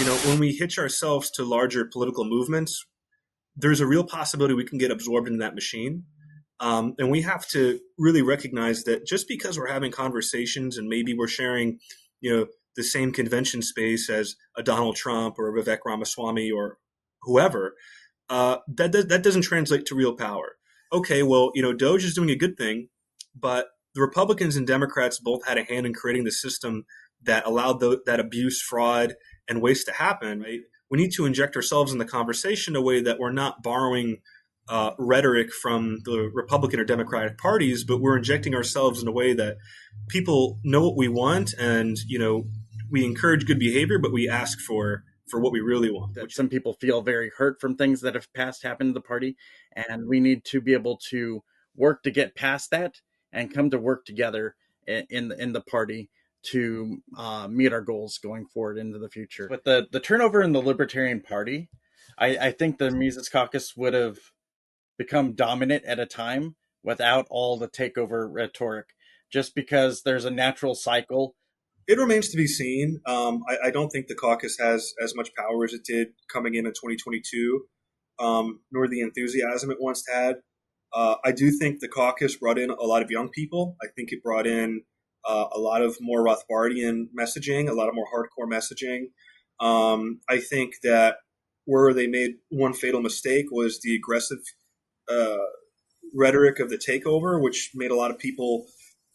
when we hitch ourselves to larger political movements, there's a real possibility we can get absorbed in that machine. And we have to really recognize that just because we're having conversations and maybe we're sharing, the same convention space as a Donald Trump or a Vivek Ramaswamy or whoever, that doesn't translate to real power. Okay, well, Doge is doing a good thing, but the Republicans and Democrats both had a hand in creating the system that allowed that abuse, fraud, and waste to happen. Right? We need to inject ourselves in the conversation in a way that we're not borrowing rhetoric from the Republican or Democratic parties, but we're injecting ourselves in a way that people know what we want, and we encourage good behavior, but we ask for what we really want. That some people feel very hurt from things that have happened to the party, and we need to be able to work to get past that and come to work together in the party to meet our goals going forward into the future. With the turnover in the Libertarian Party, I think the Mises Caucus would have become dominant at a time without all the takeover rhetoric, just because there's a natural cycle. It remains to be seen. I don't think the caucus has as much power as it did coming in 2022, nor the enthusiasm it once had. I do think the caucus brought in a lot of young people. I think it brought in a lot of more Rothbardian messaging, a lot of more hardcore messaging. I think that where they made one fatal mistake was the aggressive rhetoric of the takeover, which made a lot of people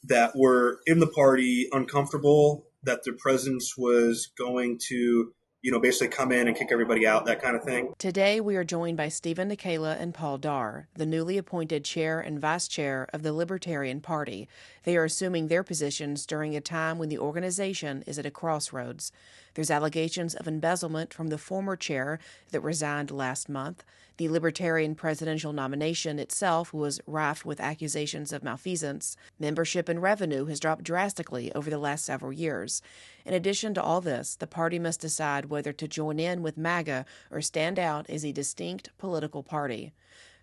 that were in the party uncomfortable that their presence was going to, basically come in and kick everybody out, that kind of thing. Today, we are joined by Stephen Nekhaila and Paul Darr, the newly appointed chair and vice chair of the Libertarian Party. They are assuming their positions during a time when the organization is at a crossroads. There's allegations of embezzlement from the former chair that resigned last month. The Libertarian presidential nomination itself was rife with accusations of malfeasance. Membership and revenue has dropped drastically over the last several years. In addition to all this, the party must decide whether to join in with MAGA or stand out as a distinct political party.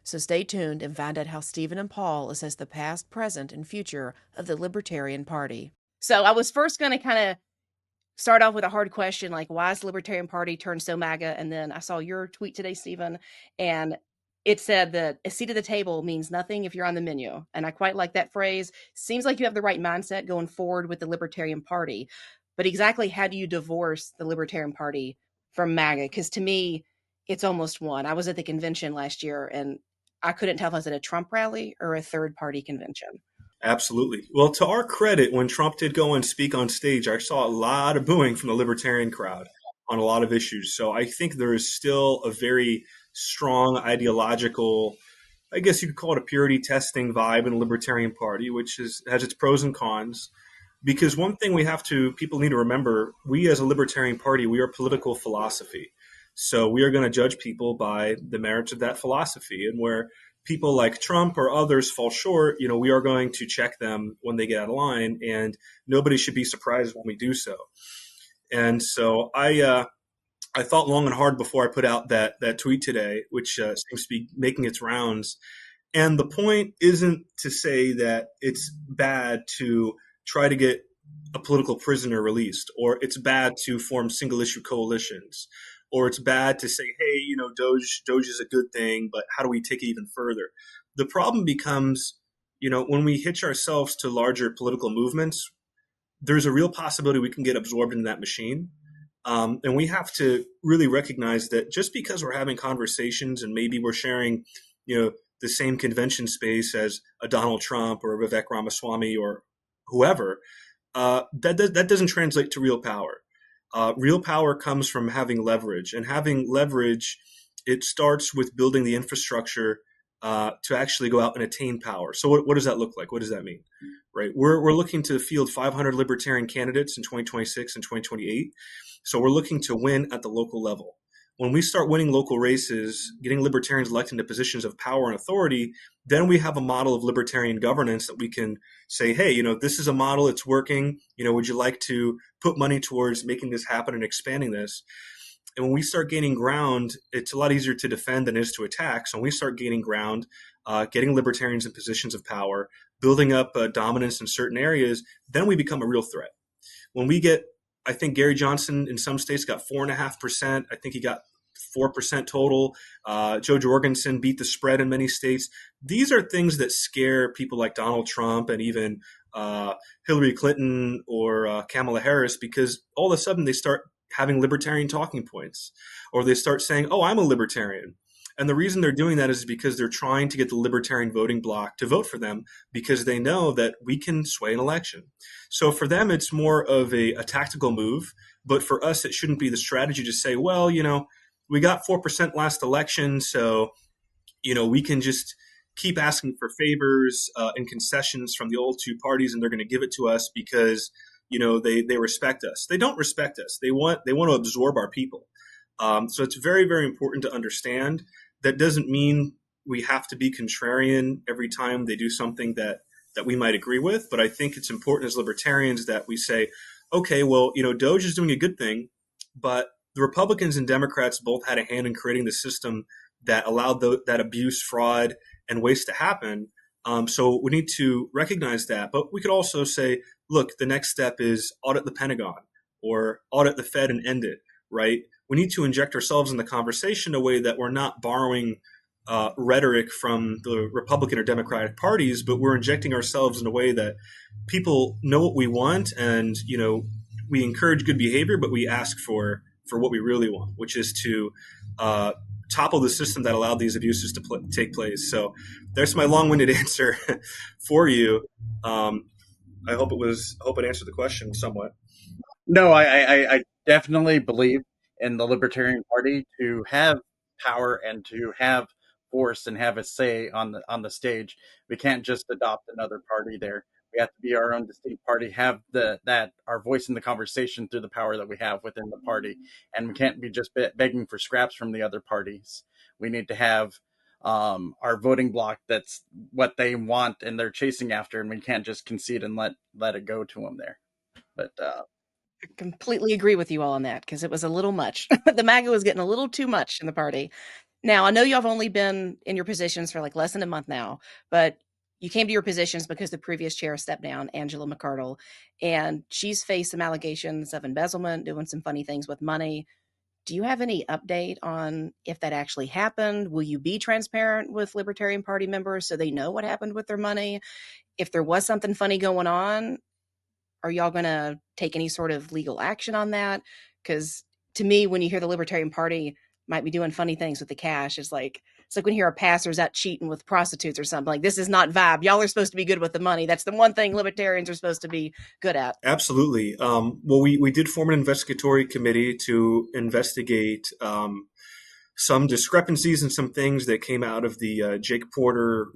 So stay tuned and find out how Stephen and Paul assess the past, present, and future of the Libertarian Party. So I was first going to kind of start off with a hard question, like, why is the Libertarian Party turned so MAGA? And then I saw your tweet today, Stephen, and it said that a seat at the table means nothing if you're on the menu. And I quite like that phrase. Seems like you have the right mindset going forward with the Libertarian Party. But exactly how do you divorce the Libertarian Party from MAGA? Because to me, it's almost one. I was at the convention last year, and I couldn't tell if I was at a Trump rally or a third-party convention. Absolutely. Well, to our credit, when Trump did go and speak on stage, I saw a lot of booing from the Libertarian crowd on a lot of issues. So I think there is still a very strong ideological, I guess you could call it a purity testing vibe in the Libertarian Party, which has its pros and cons. Because one thing people need to remember, we as a Libertarian Party, we are political philosophy. So we are going to judge people by the merits of that philosophy. And where people like Trump or others fall short, we are going to check them when they get out of line, and nobody should be surprised when we do so. And so I thought long and hard before I put out that tweet today, which seems to be making its rounds. And the point isn't to say that it's bad to try to get a political prisoner released, or it's bad to form single issue coalitions, or it's bad to say, hey, Doge is a good thing, but how do we take it even further? The problem becomes, when we hitch ourselves to larger political movements, there's a real possibility we can get absorbed in that machine. And we have to really recognize that just because we're having conversations and maybe we're sharing, the same convention space as a Donald Trump or a Vivek Ramaswamy or whoever, that doesn't translate to real power. Real power comes from having leverage, and having leverage, it starts with building the infrastructure to actually go out and attain power. So what does that look like? What does that mean? Right? We're looking to field 500 Libertarian candidates in 2026 and 2028. So we're looking to win at the local level. When we start winning local races, getting Libertarians elected into positions of power and authority, then we have a model of Libertarian governance that we can say, hey, this is a model, it's working. Would you like to put money towards making this happen and expanding this? And when we start gaining ground, it's a lot easier to defend than it is to attack. So when we start gaining ground, getting Libertarians in positions of power, building up dominance in certain areas, then we become a real threat. When we get, I think Gary Johnson in some states got 4.5%. I think he got 4% total. Joe Jorgensen beat the spread in many states. These are things that scare people like Donald Trump and even Hillary Clinton or Kamala Harris, because all of a sudden they start having libertarian talking points, or they start saying, oh, I'm a libertarian. And the reason they're doing that is because they're trying to get the libertarian voting bloc to vote for them, because they know that we can sway an election. So for them, it's more of a tactical move. But for us, it shouldn't be the strategy to say, well, we got 4% last election, so, we can just keep asking for favors and concessions from the old two parties, and they're going to give it to us because, they respect us. They don't respect us. They want to absorb our people. So it's very, very important to understand. That doesn't mean we have to be contrarian every time they do something that we might agree with. But I think it's important as libertarians that we say, okay, well, Doge is doing a good thing, but the Republicans and Democrats both had a hand in creating the system that allowed that abuse, fraud, and waste to happen. So we need to recognize that. But we could also say, look, the next step is audit the Pentagon or audit the Fed and end it, right? We need to inject ourselves in the conversation in a way that we're not borrowing rhetoric from the Republican or Democratic parties, but we're injecting ourselves in a way that people know what we want, and we encourage good behavior, but we ask for what we really want, which is to topple the system that allowed these abuses to take place. So there's my long-winded answer for you. I hope it answered the question somewhat. No, I definitely believe in the Libertarian Party to have power and to have force and have a say on the stage. We can't just adopt another party there. We have to be our own distinct party, have our voice in the conversation through the power that we have within the party, and we can't be just begging for scraps from the other parties. We need to have our voting bloc that's what they want and they're chasing after, and we can't just concede and let it go to them there. But completely agree with you all on that, because it was a little much. The MAGA was getting a little too much in the party. Now, I know y'all have only been in your positions for like less than a month now, but you came to your positions because the previous chair stepped down, Angela McArdle, and she's faced some allegations of embezzlement, doing some funny things with money. Do you have any update on if that actually happened? Will you be transparent with Libertarian Party members so they know what happened with their money? If there was something funny going on, are y'all going to take any sort of legal action on that? Because to me, when you hear the Libertarian Party might be doing funny things with the cash, it's like when you hear a pastor's out cheating with prostitutes or something. Like, this is not vibe. Y'all are supposed to be good with the money. That's the one thing libertarians are supposed to be good at. Absolutely. Well, we did form an investigatory committee to investigate some discrepancies and some things that came out of the Jake Porter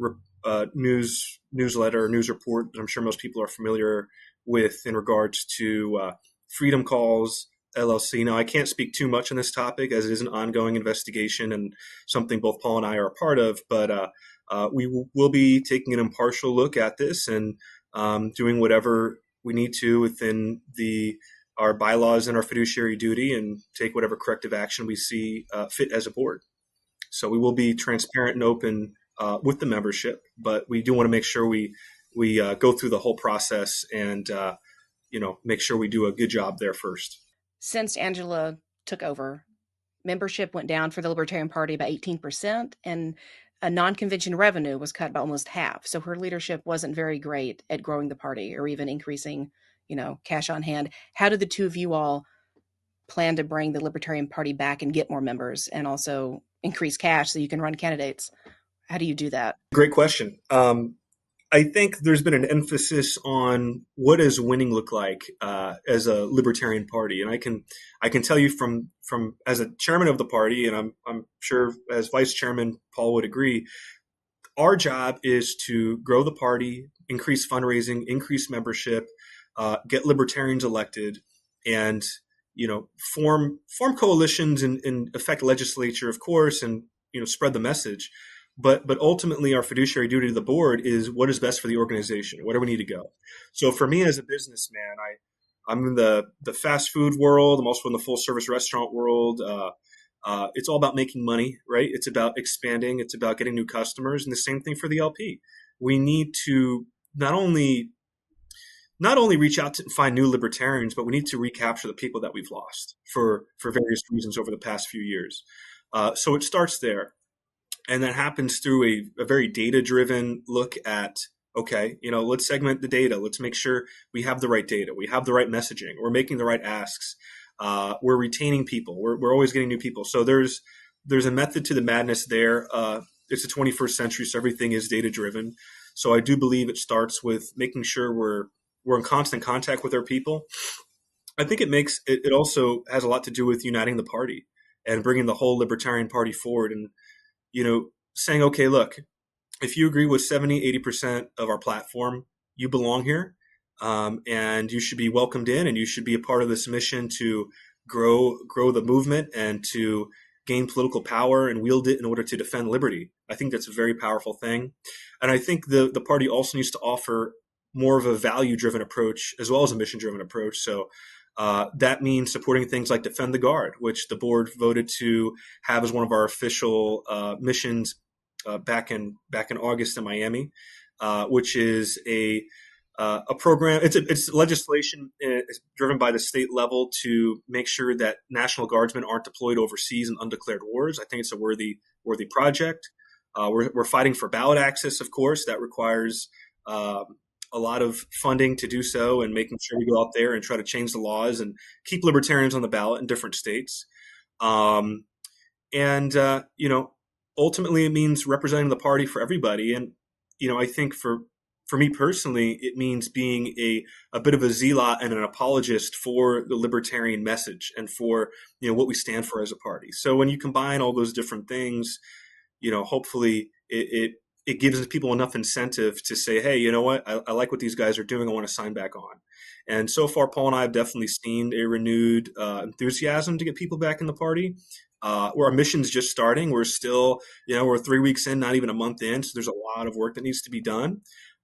newsletter, news report that I'm sure most people are familiar with in regards to Freedom Calls LLC. Now, I can't speak too much on this topic as it is an ongoing investigation and something both Paul and I are a part of, but we will be taking an impartial look at this and doing whatever we need to within our bylaws and our fiduciary duty, and take whatever corrective action we see fit as a board. So we will be transparent and open with the membership, but we do want to make sure we go through the whole process and make sure we do a good job there first. Since Angela took over, membership went down for the Libertarian Party by 18%, and a non-convention revenue was cut by almost half. So her leadership wasn't very great at growing the party or even increasing, cash on hand. How did the two of you all plan to bring the Libertarian Party back and get more members and also increase cash so you can run candidates? How do you do that? Great question. I think there's been an emphasis on what does winning look like as a Libertarian Party, and I can tell you from as a chairman of the party, and I'm sure as vice chairman Paul would agree, our job is to grow the party, increase fundraising, increase membership, get Libertarians elected, and form coalitions and affect legislature, of course, and spread the message. But ultimately, our fiduciary duty to the board is what is best for the organization. Where do we need to go? So for me as a businessman, I'm in the fast food world. I'm also in the full service restaurant world. It's all about making money, right? It's about expanding. It's about getting new customers. And the same thing for the LP. We need to not only not only reach out to find new libertarians, but we need to recapture the people that we've lost for various reasons over the past few years. So it starts there. And that happens through a very data-driven look at, okay, let's segment the data. Let's make sure we have the right data. We have the right messaging. We're making the right asks. We're retaining people. We're always getting new people. So there's a method to the madness there. It's the 21st century, so everything is data-driven. So I do believe it starts with making sure we're in constant contact with our people. I think it also has a lot to do with uniting the party and bringing the whole Libertarian Party forward and, saying, okay, look, if you agree with 70, 80% of our platform, you belong here, and you should be welcomed in, and you should be a part of this mission to grow the movement and to gain political power and wield it in order to defend liberty. I think that's a very powerful thing. And I think the party also needs to offer more of a value-driven approach as well as a mission-driven approach. So that means supporting things like Defend the Guard, which the board voted to have as one of our official missions back in August in Miami, which is a program. It's legislation driven by the state level to make sure that National Guardsmen aren't deployed overseas in undeclared wars. I think it's a worthy project. We're fighting for ballot access, of course. That requires a lot of funding to do so, and making sure we go out there and try to change the laws and keep libertarians on the ballot in different states. Ultimately, it means representing the party for everybody. And I think for me personally, it means being a bit of a zealot and an apologist for the libertarian message and for what we stand for as a party. So when you combine all those different things, hopefully it gives people enough incentive to say, hey, you know what, I like what these guys are doing. I want to sign back on. And so far, Paul and I have definitely seen a renewed enthusiasm to get people back in the party. Where our mission's just starting. We're still, we're 3 weeks in, not even a month in. So there's a lot of work that needs to be done.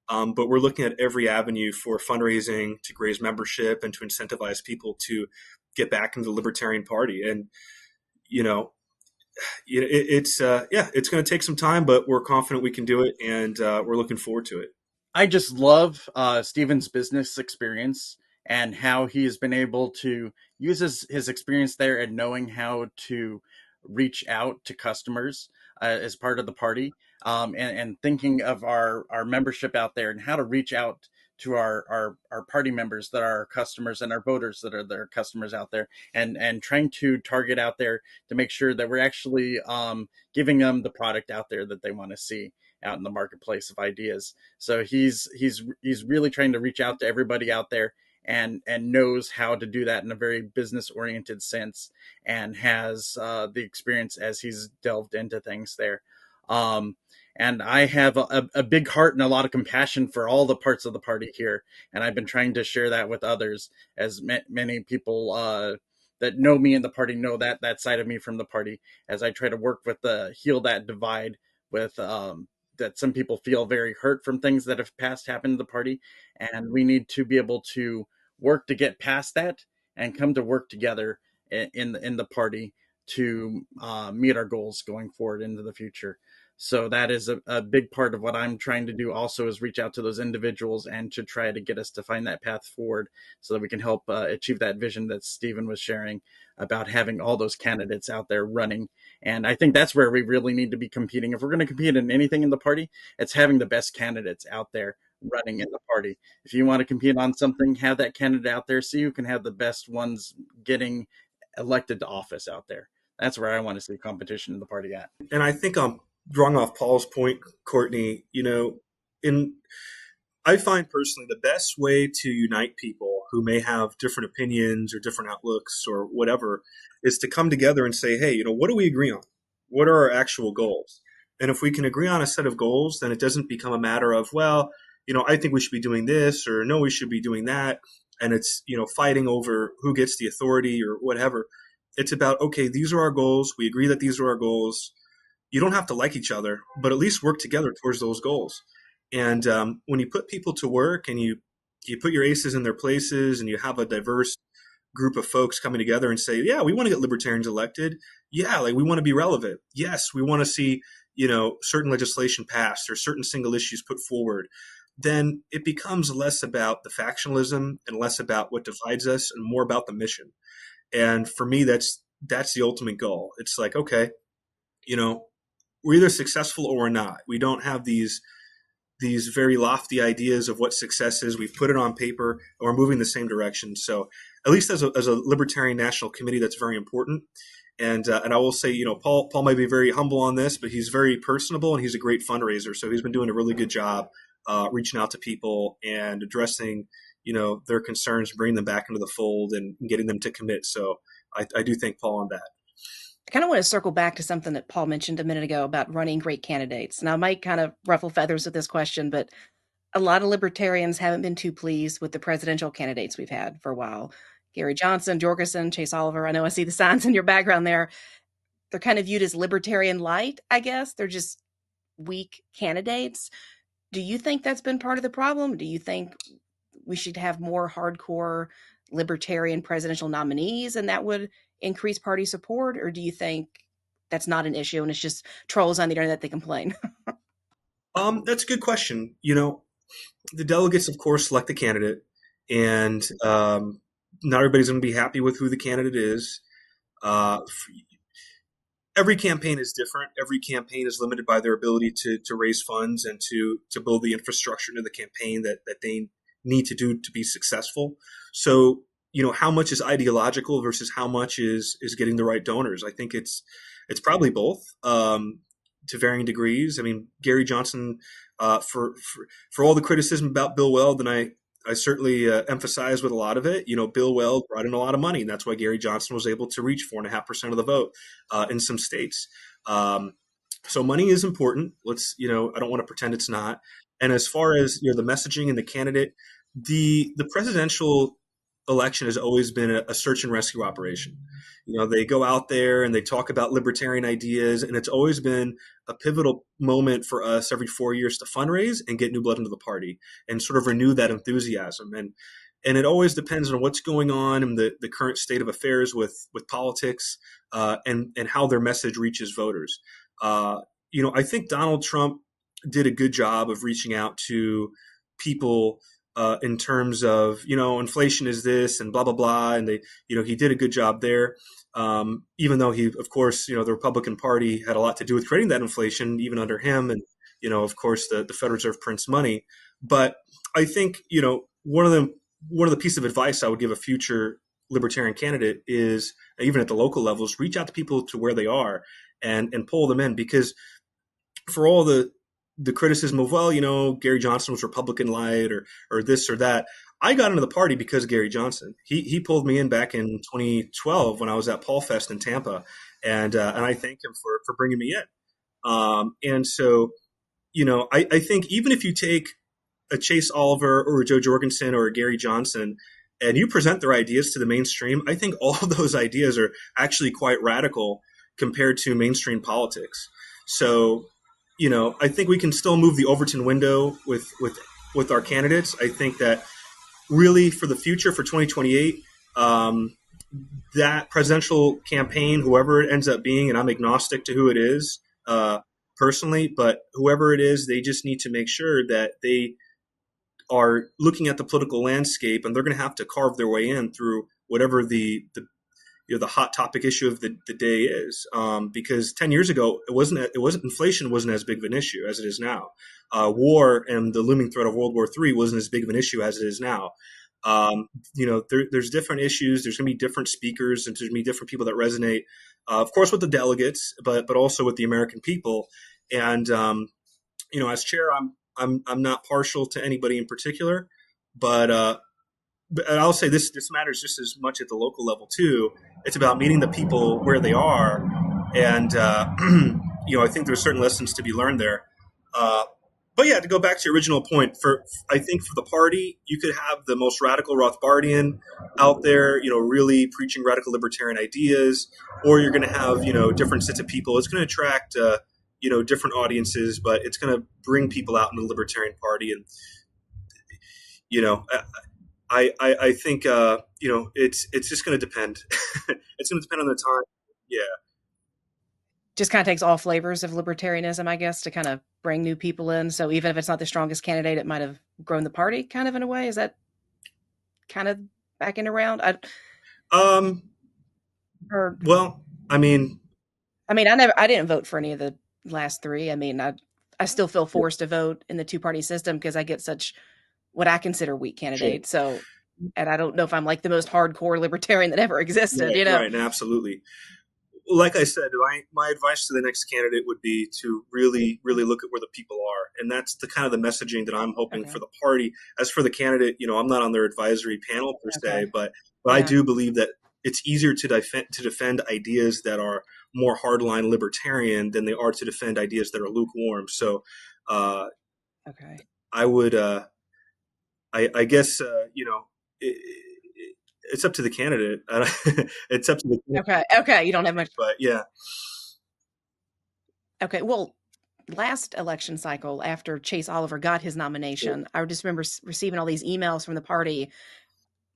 But we're looking at every avenue for fundraising to raise membership and to incentivize people to get back into the Libertarian Party. And, it's going to take some time, but we're confident we can do it, and we're looking forward to it. I just love Stephen's business experience and how he's been able to use his experience there and knowing how to reach out to customers as part of the party, and thinking of our membership out there and how to reach out to our party members that are our customers and our voters that are their customers out there, and trying to target out there to make sure that we're actually giving them the product out there that they want to see out in the marketplace of ideas. So he's really trying to reach out to everybody out there and knows how to do that in a very business oriented sense, and has the experience as he's delved into things there. And I have a big heart and a lot of compassion for all the parts of the party here. And I've been trying to share that with others, as many people that know me in the party know that side of me from the party, as I try to work with heal that divide with that some people feel very hurt from things that have happened to the party. And we need to be able to work to get past that and come to work together in the party to meet our goals going forward into the future. So that is a big part of what I'm trying to do also, is reach out to those individuals and to try to get us to find that path forward so that we can help achieve that vision that Stephen was sharing about having all those candidates out there running. And I think that's where we really need to be competing. If we're going to compete in anything in the party, it's having the best candidates out there running in the party. If you want to compete on something, have that candidate out there so you can have the best ones getting elected to office out there. That's where I want to see competition in the party at. And I think drawing off Paul's point, Courtney, I find personally the best way to unite people who may have different opinions or different outlooks or whatever is to come together and say, hey, what do we agree on? What are our actual goals? And if we can agree on a set of goals, then it doesn't become a matter of, well, I think we should be doing this, or no, we should be doing that. And it's, fighting over who gets the authority or whatever. It's about, okay, these are our goals. We agree that these are our goals. You don't have to like each other, but at least work together towards those goals. And when you put people to work and you put your aces in their places and you have a diverse group of folks coming together and say, yeah, we want to get libertarians elected. Yeah, we want to be relevant. Yes, we want to see, certain legislation passed or certain single issues put forward. then it becomes less about the factionalism and less about what divides us and more about the mission. And for me, that's the ultimate goal. It's like, okay, we're either successful or we're not. We don't have these very lofty ideas of what success is. We've put it on paper and we're moving the same direction. So at least as a Libertarian National Committee, that's very important. And I will say, Paul might be very humble on this, but he's very personable and he's a great fundraiser. So he's been doing a really good job reaching out to people and addressing, their concerns, bringing them back into the fold and getting them to commit. So I do thank Paul on that. I kind of want to circle back to something that Paul mentioned a minute ago about running great candidates. Now, I might kind of ruffle feathers with this question, but a lot of Libertarians haven't been too pleased with the presidential candidates we've had for a while. Gary Johnson, Jorgensen, Chase Oliver. I know I see the signs in your background there. They're kind of viewed as Libertarian light, I guess. They're just weak candidates. Do you think that's been part of the problem? Do you think we should have more hardcore Libertarian presidential nominees and that would increase party support? Or do you think that's not an issue and it's just trolls on the internet that complain? That's a good question. The delegates, of course, select the candidate, and not everybody's going to be happy with who the candidate is. Every campaign is different. Every campaign is limited by their ability to raise funds and to build the infrastructure into the campaign that they need to do to be successful. So, how much is ideological versus how much is getting the right donors? I think it's probably both to varying degrees. I mean, Gary Johnson, for all the criticism about Bill Weld, and I certainly emphasize with a lot of it, Bill Weld brought in a lot of money, and that's why Gary Johnson was able to reach 4.5% of the vote in some states. So money is important. I don't want to pretend it's not. And as far as the messaging and the candidate, the presidential election has always been a search and rescue operation. They go out there and they talk about libertarian ideas, and it's always been a pivotal moment for us every 4 years to fundraise and get new blood into the party and sort of renew that enthusiasm. And it always depends on what's going on in the current state of affairs with politics and how their message reaches voters. I think Donald Trump did a good job of reaching out to people in terms of, inflation is this and blah, blah, blah. And he did a good job there. Even though he, of course, the Republican Party had a lot to do with creating that inflation, even under him. And, of course, the Federal Reserve prints money. But I think, one of the pieces of advice I would give a future Libertarian candidate is, even at the local levels, reach out to people to where they are and pull them in, because for all the criticism of, Gary Johnson was Republican light or this or that, I got into the party because of Gary Johnson. He pulled me in back in 2012 when I was at Paul Fest in Tampa, and I thank him for bringing me in. And so, I think even if you take a Chase Oliver or a Joe Jorgensen or a Gary Johnson and you present their ideas to the mainstream, I think all of those ideas are actually quite radical compared to mainstream politics. So, I think we can still move the Overton window with our candidates. I think that really for the future, for 2028, that presidential campaign, whoever it ends up being, and I'm agnostic to who it is personally, but whoever it is, they just need to make sure that they are looking at the political landscape, and they're going to have to carve their way in through whatever the hot topic issue of the day is, because 10 years ago, inflation wasn't as big of an issue as it is now. War and the looming threat of World War III wasn't as big of an issue as it is now. There's different issues. There's going to be different speakers, and there's going to be different people that resonate, of course, with the delegates, but also with the American people. And as chair, I'm not partial to anybody in particular, but I'll say this matters just as much at the local level too. It's about meeting the people where they are, and I think there's certain lessons to be learned there. But yeah, to go back to your original point, I think for the party, you could have the most radical Rothbardian out there, really preaching radical libertarian ideas, or you're going to have different sets of people. It's going to attract different audiences, but it's going to bring people out in the Libertarian Party, and I think it's just going to depend. It's going to depend on the time. Yeah. just kind of takes all flavors of libertarianism, I guess, to kind of bring new people in. So even if it's not the strongest candidate, it might have grown the party kind of in a way. Is that kind of backing around? Um, Or well, I mean, I didn't vote for any of the last three. I mean, I still feel forced to vote in the two-party system because I get such what I consider weak sure. candidates. So, and I don't know if I'm like the most hardcore libertarian that ever existed, Right, right, absolutely. Like I said, my advice to the next candidate would be to really, really look at where the people are, and that's the kind of the messaging that I'm hoping Okay. for the party. As for the candidate, I'm not on their advisory panel per se, Okay. but I Yeah. do believe that it's easier to defend ideas that are more hardline libertarian than they are to defend ideas that are lukewarm. So, Okay. I would, I guess, it, it's up to the candidate. It's up to the candidate, Okay. Okay. You don't have much. but yeah. Okay. Well, last election cycle, after Chase Oliver got his nomination, I just remember receiving all these emails from the party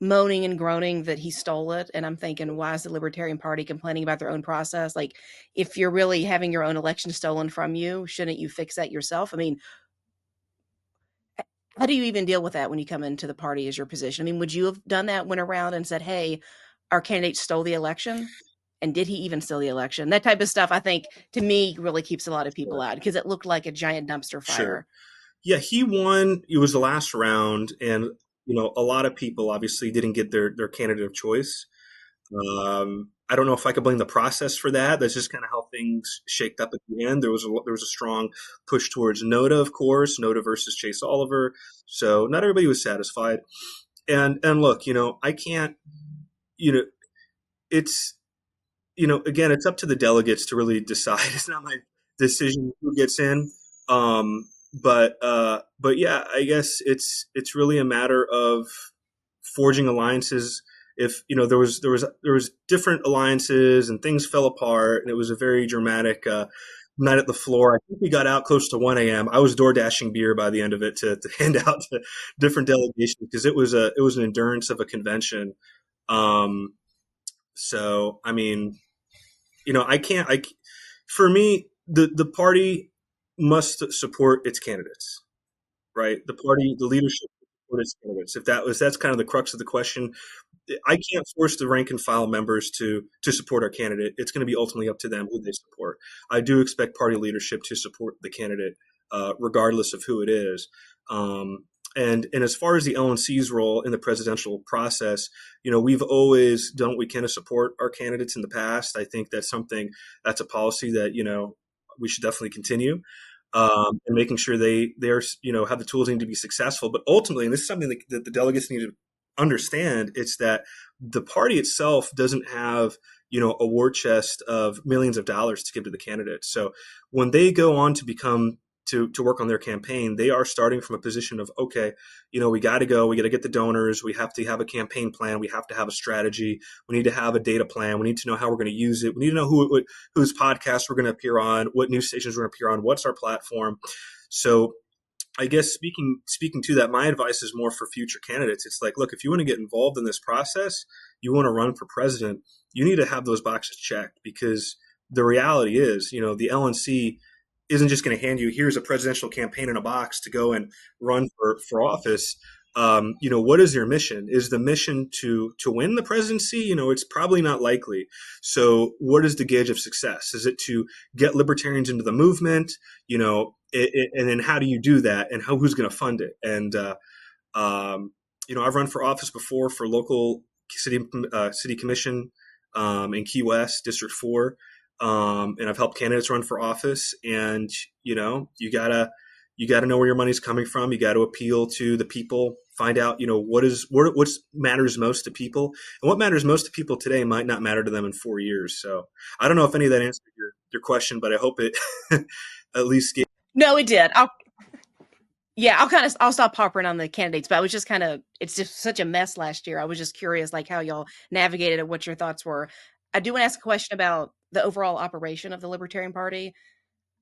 moaning and groaning that he stole it. And I'm thinking, why is the Libertarian Party complaining about their own process? Like, if you're really having your own election stolen from you, shouldn't you fix that yourself? I mean, how do you even deal with that when you come into the party as your position? I mean, would you have done that, went around and said, hey, our candidate stole the election? And did he even steal the election? That type of stuff, I think, to me, really keeps a lot of people out because it looked like a giant dumpster fire. Sure. Yeah, he won. It was the last round, and a lot of people obviously didn't get their candidate of choice. I don't know if I could blame the process for that. That's just kind of how things shaked up at the end. There was a strong push towards Noda, of course, Noda versus Chase Oliver. So not everybody was satisfied. And look, I can't. You know, it's again, it's up to the delegates to really decide. It's not my decision who gets in. But yeah, I guess it's really a matter of forging alliances. If there was different alliances and things fell apart, and it was a very dramatic night at the floor. I think we got out close to 1 a.m. I was door dashing beer by the end of it to hand out to different delegations because it was an endurance of a convention. Um, so I mean, I can't. For me, the party must support its candidates, right? The party, the leadership support its candidates. That's kind of the crux of the question. I can't force the rank and file members to support our candidate. It's going to be ultimately up to them who they support. I do expect party leadership to support the candidate, regardless of who it is. And as far as the LNC's role in the presidential process, we've always done what we can to support our candidates in the past. I think that's a policy that we should definitely continue. And making sure they're have the tools they need to be successful. But ultimately, and this is something that the delegates need to understand, it's that the party itself doesn't have a war chest of millions of dollars to give to the candidates. So when they go on to become to work on their campaign, they are starting from a position of, okay, we got to go, we got to get the donors, we have to have a campaign plan, we have to have a strategy, we need to have a data plan, we need to know how we're going to use it, we need to know whose podcast we're going to appear on, what news stations we're going to appear on, what's our platform. So I guess speaking to that, my advice is more for future candidates. It's like, look, if you want to get involved in this process, you want to run for president, you need to have those boxes checked, because the reality is, the LNC isn't just going to hand you, here's a presidential campaign in a box to go and run for office. What is your mission? Is the mission to win the presidency? It's probably not likely. So what is the gauge of success? Is it to get libertarians into the movement? And then how do you do that, and who's going to fund it? And I've run for office before for local city commission in Key West, District 4. And I've helped candidates run for office. And you gotta know where your money's coming from. You got to appeal to the people. Find out what matters most to people, and what matters most to people today might not matter to them in 4 years. So I don't know if any of that answered your question, but I hope it at least gave. No, it did. I'll stop harping on the candidates, but I was just it's just such a mess last year. I was just curious, like, how y'all navigated it, what your thoughts were. I do want to ask a question about the overall operation of the Libertarian Party.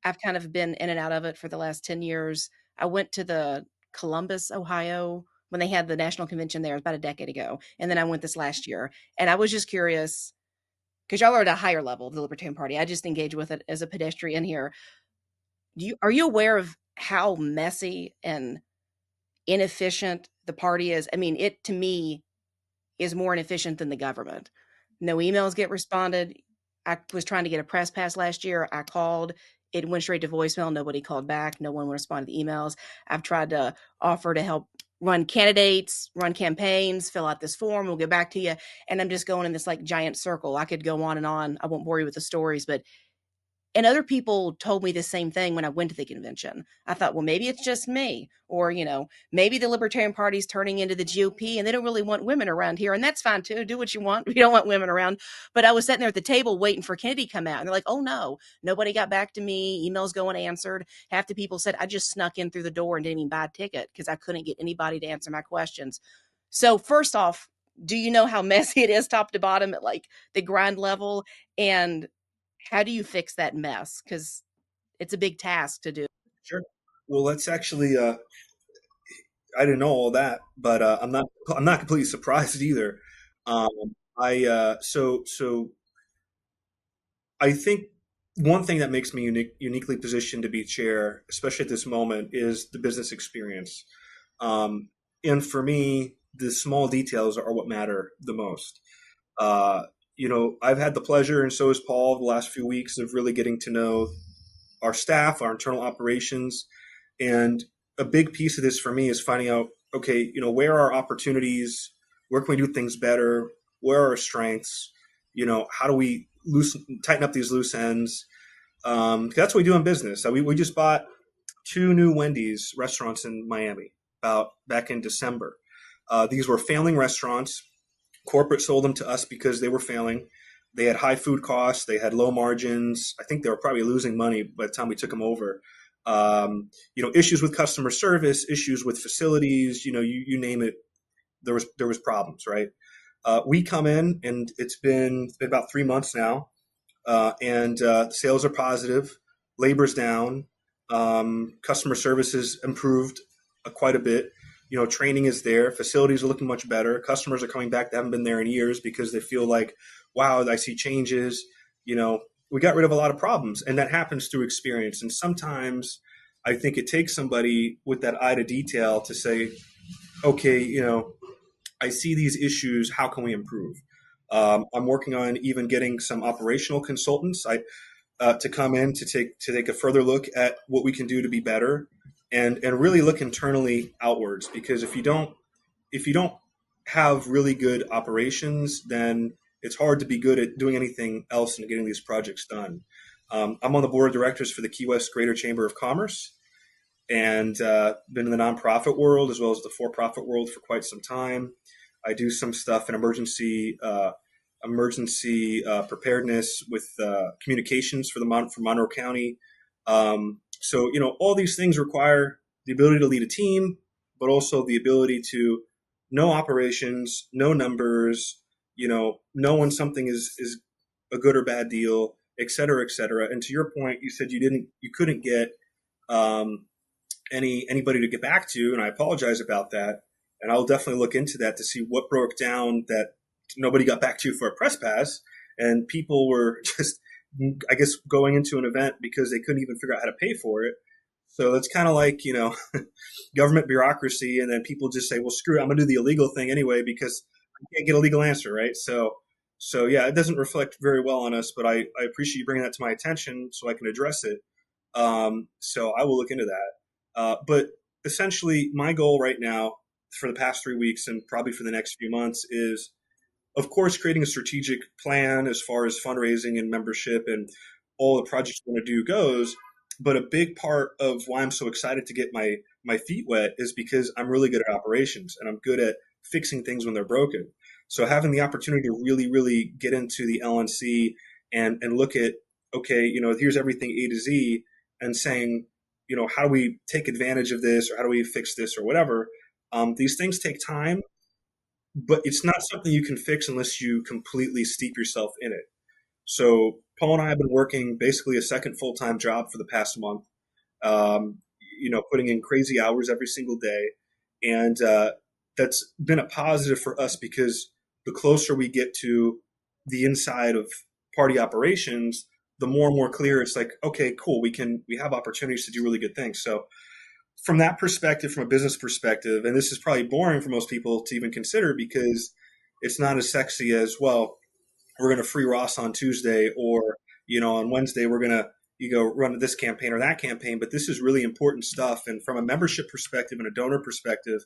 I've kind of been in and out of it for the last 10 years. I went to the Columbus, Ohio, when they had the national convention there about a decade ago. And then I went this last year. And I was just curious, because y'all are at a higher level of the Libertarian Party. I just engage with it as a pedestrian here. Are you aware of how messy and inefficient the party is? I mean, it to me is more inefficient than the government. No emails get responded. I was trying to get a press pass last year. I called. It went straight to voicemail. Nobody called back. No one responded to emails. I've tried to offer to help run candidates, run campaigns, fill out this form. We'll get back to you. And I'm just going in this like giant circle. I could go on and on. I won't bore you with the stories, but and other people told me the same thing when I went to the convention. I thought, well, maybe it's just me, or, maybe the Libertarian Party's turning into the GOP and they don't really want women around here. And that's fine too. Do what you want. We don't want women around. But I was sitting there at the table waiting for Kennedy to come out. And they're like, oh no, nobody got back to me. Emails go unanswered. Half the people said I just snuck in through the door and didn't even buy a ticket because I couldn't get anybody to answer my questions. So first off, do you know how messy it is top to bottom at like the grind level? And how do you fix that mess? Because it's a big task to do. Sure. Well, let's actually. I didn't know all that, but I'm not completely surprised either. Um, so I think one thing that makes me uniquely positioned to be chair, especially at this moment, is the business experience. Um, and for me, the small details are what matter the most. Uh, I've had the pleasure, and so has Paul, the last few weeks of really getting to know our staff, our internal operations. And a big piece of this for me is finding out, okay, where are our opportunities? Where can we do things better? Where are our strengths? How do we tighten up these loose ends? That's what we do in business. We just bought 2 new Wendy's restaurants in Miami back in December. These were failing restaurants. Corporate sold them to us because they were failing. They had high food costs. They had low margins. I think they were probably losing money by the time we took them over. Issues with customer service, issues with facilities. You name it. There was problems, right? We come in, and it's been about 3 months now, and sales are positive. Labor's down. Customer service has improved quite a bit. Training is there. Facilities are looking much better. Customers are coming back that haven't been there in years because they feel like, wow, I see changes. We got rid of a lot of problems, and that happens through experience. And sometimes I think it takes somebody with that eye to detail to say, okay, I see these issues. How can we improve? I'm working on even getting some operational consultants to come in to take a further look at what we can do to be better, and really look internally outwards. Because if you don't have really good operations, then it's hard to be good at doing anything else and getting these projects done. I'm on the board of directors for the Key West Greater Chamber of Commerce, and been in the nonprofit world as well as the for-profit world for quite some time. I do some stuff in emergency preparedness with communications for Monroe County. So all these things require the ability to lead a team, but also the ability to know operations, know numbers, know when something is a good or bad deal, et cetera, et cetera. And to your point, you said you couldn't get anybody to get back to, and I apologize about that. And I'll definitely look into that to see what broke down that nobody got back to for a press pass, and people were just, I guess, going into an event because they couldn't even figure out how to pay for it. So it's kind of like, government bureaucracy, and then people just say, well, screw it, I'm going to do the illegal thing anyway because I can't get a legal answer, right? So yeah, it doesn't reflect very well on us, but I appreciate you bringing that to my attention so I can address it. So I will look into that. But essentially, my goal right now for the past 3 weeks and probably for the next few months is, of course, creating a strategic plan as far as fundraising and membership and all the projects we want to do goes. But a big part of why I'm so excited to get my feet wet is because I'm really good at operations and I'm good at fixing things when they're broken. So having the opportunity to really, really get into the LNC and look at, okay, here's everything A to Z, and saying, how do we take advantage of this, or how do we fix this, or whatever. These things take time, but it's not something you can fix unless you completely steep yourself in it. So Paul and I have been working basically a second full-time job for the past month, putting in crazy hours every single day. And that's been a positive for us because the closer we get to the inside of party operations, the more and more clear it's like, okay, cool, we have opportunities to do really good things. So from that perspective, from a business perspective, and this is probably boring for most people to even consider because it's not as sexy as, well, we're going to free Ross on Tuesday, or on Wednesday we're going to run this campaign or that campaign. But this is really important stuff. And from a membership perspective and a donor perspective,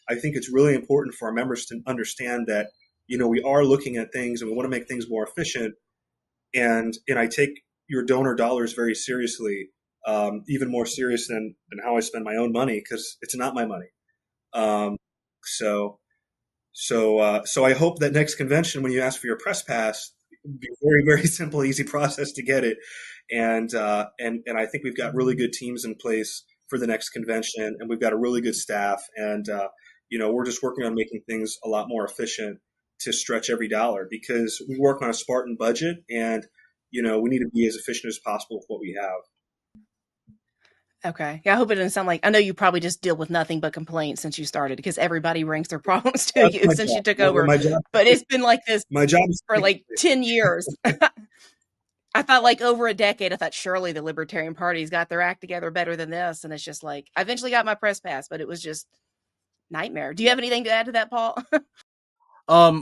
I think it's really important for our members to understand that we are looking at things and we want to make things more efficient. And I take your donor dollars very seriously, even more serious than how I spend my own money, because it's not my money. Um, so so I hope that next convention, when you ask for your press pass, it'll be a very, very simple, easy process to get it. And I think we've got really good teams in place for the next convention, and we've got a really good staff. And we're just working on making things a lot more efficient to stretch every dollar, because we work on a Spartan budget, and we need to be as efficient as possible with what we have. Okay. Yeah, I hope it doesn't sound like, I know you probably just deal with nothing but complaints since you started, because everybody brings their problems to That's you my since job. you took over. My job. But it's been like this My job is for like 10 years. I thought like over a decade, I thought surely the Libertarian Party's got their act together better than this. And it's just like, I eventually got my press pass, but it was just nightmare. Do you have anything to add to that, Paul?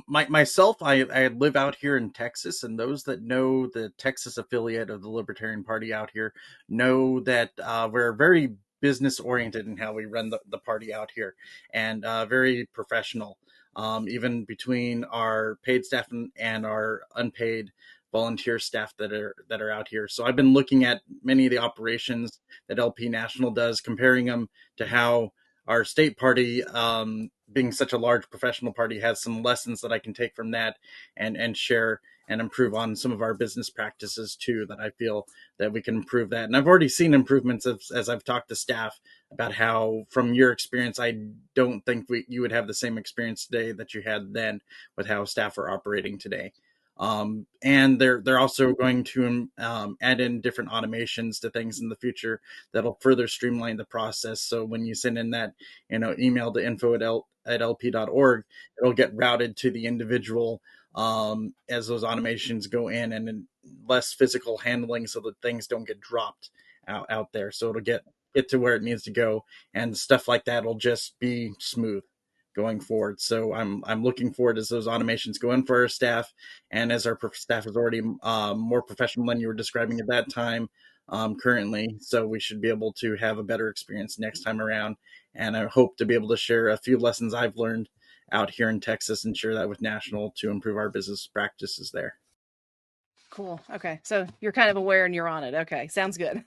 Myself, I live out here in Texas, and those that know the Texas affiliate of the Libertarian Party out here know that we're very business oriented in how we run the party out here, and very professional, even between our paid staff and our unpaid volunteer staff that are out here. So I've been looking at many of the operations that LP National does, comparing them to how our state party, being such a large professional party, has some lessons that I can take from that and share and improve on some of our business practices too, that I feel that we can improve that. And I've already seen improvements as I've talked to staff about how, from your experience, I don't think you would have the same experience today that you had then with how staff are operating today. And they're also going to add in different automations to things in the future that'll further streamline the process. So when you send in that email to info@lp.org, it'll get routed to the individual as those automations go in, and then less physical handling so that things don't get dropped out there. So it'll get to where it needs to go, and stuff like that will just be smooth going forward. So I'm looking forward as those automations go in for our staff, and as our staff is already more professional than you were describing at that time currently. So we should be able to have a better experience next time around. And I hope to be able to share a few lessons I've learned out here in Texas and share that with National to improve our business practices there. Cool. Okay. So you're kind of aware and you're on it. Okay. Sounds good.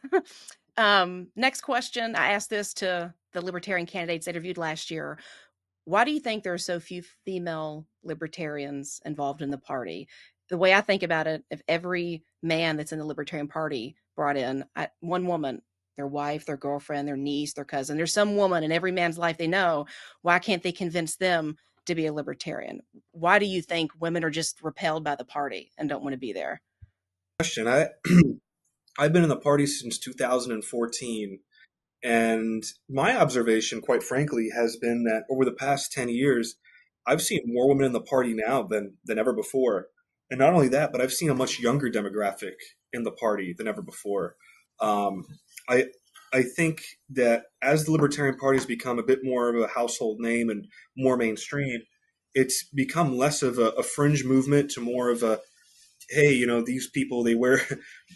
Next question. I asked this to the Libertarian candidates interviewed last year. Why do you think there are so few female libertarians involved in the party? The way I think about it, if every man that's in the Libertarian Party brought in one woman, their wife, their girlfriend, their niece, their cousin, there's some woman in every man's life they know, why can't they convince them to be a libertarian? Why do you think women are just repelled by the party and don't want to be there? Question. I've been in the party since 2014. And my observation, quite frankly, has been that over the past 10 years, I've seen more women in the party now than ever before. And not only that, but I've seen a much younger demographic in the party than ever before. Um, I I think that as the Libertarian Party has become a bit more of a household name and more mainstream, it's become less of a fringe movement to more of a, hey, these people, they wear,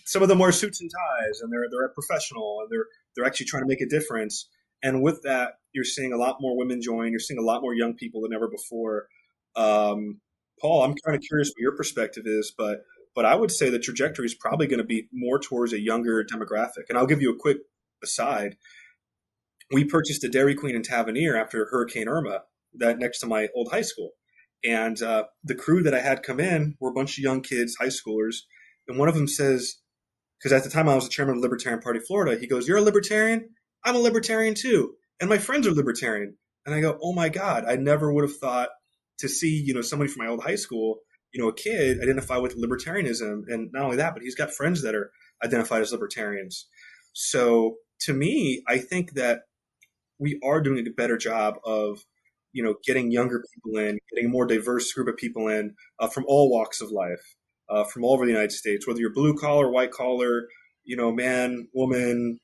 some of them wear suits and ties, and they're a professional, and they're actually trying to make a difference. And with that, you're seeing a lot more women join. You're seeing a lot more young people than ever before. Paul, I'm kind of curious what your perspective is, but I would say the trajectory is probably going to be more towards a younger demographic. And I'll give you a quick aside. We purchased a Dairy Queen in Tavernier after Hurricane Irma, that next to my old high school. And the crew that I had come in were a bunch of young kids, high schoolers. And one of them says, because at the time I was the chairman of the Libertarian Party Florida, he goes, "You're a libertarian? I'm a libertarian too. And my friends are libertarian." And I go, "Oh my God, I never would have thought to see, somebody from my old high school, a kid identify with libertarianism." And not only that, but he's got friends that are identified as libertarians. So to me, I think that we are doing a better job of, getting younger people in, getting a more diverse group of people in from all walks of life. from all over the United States, whether you're blue collar, white collar, man, woman,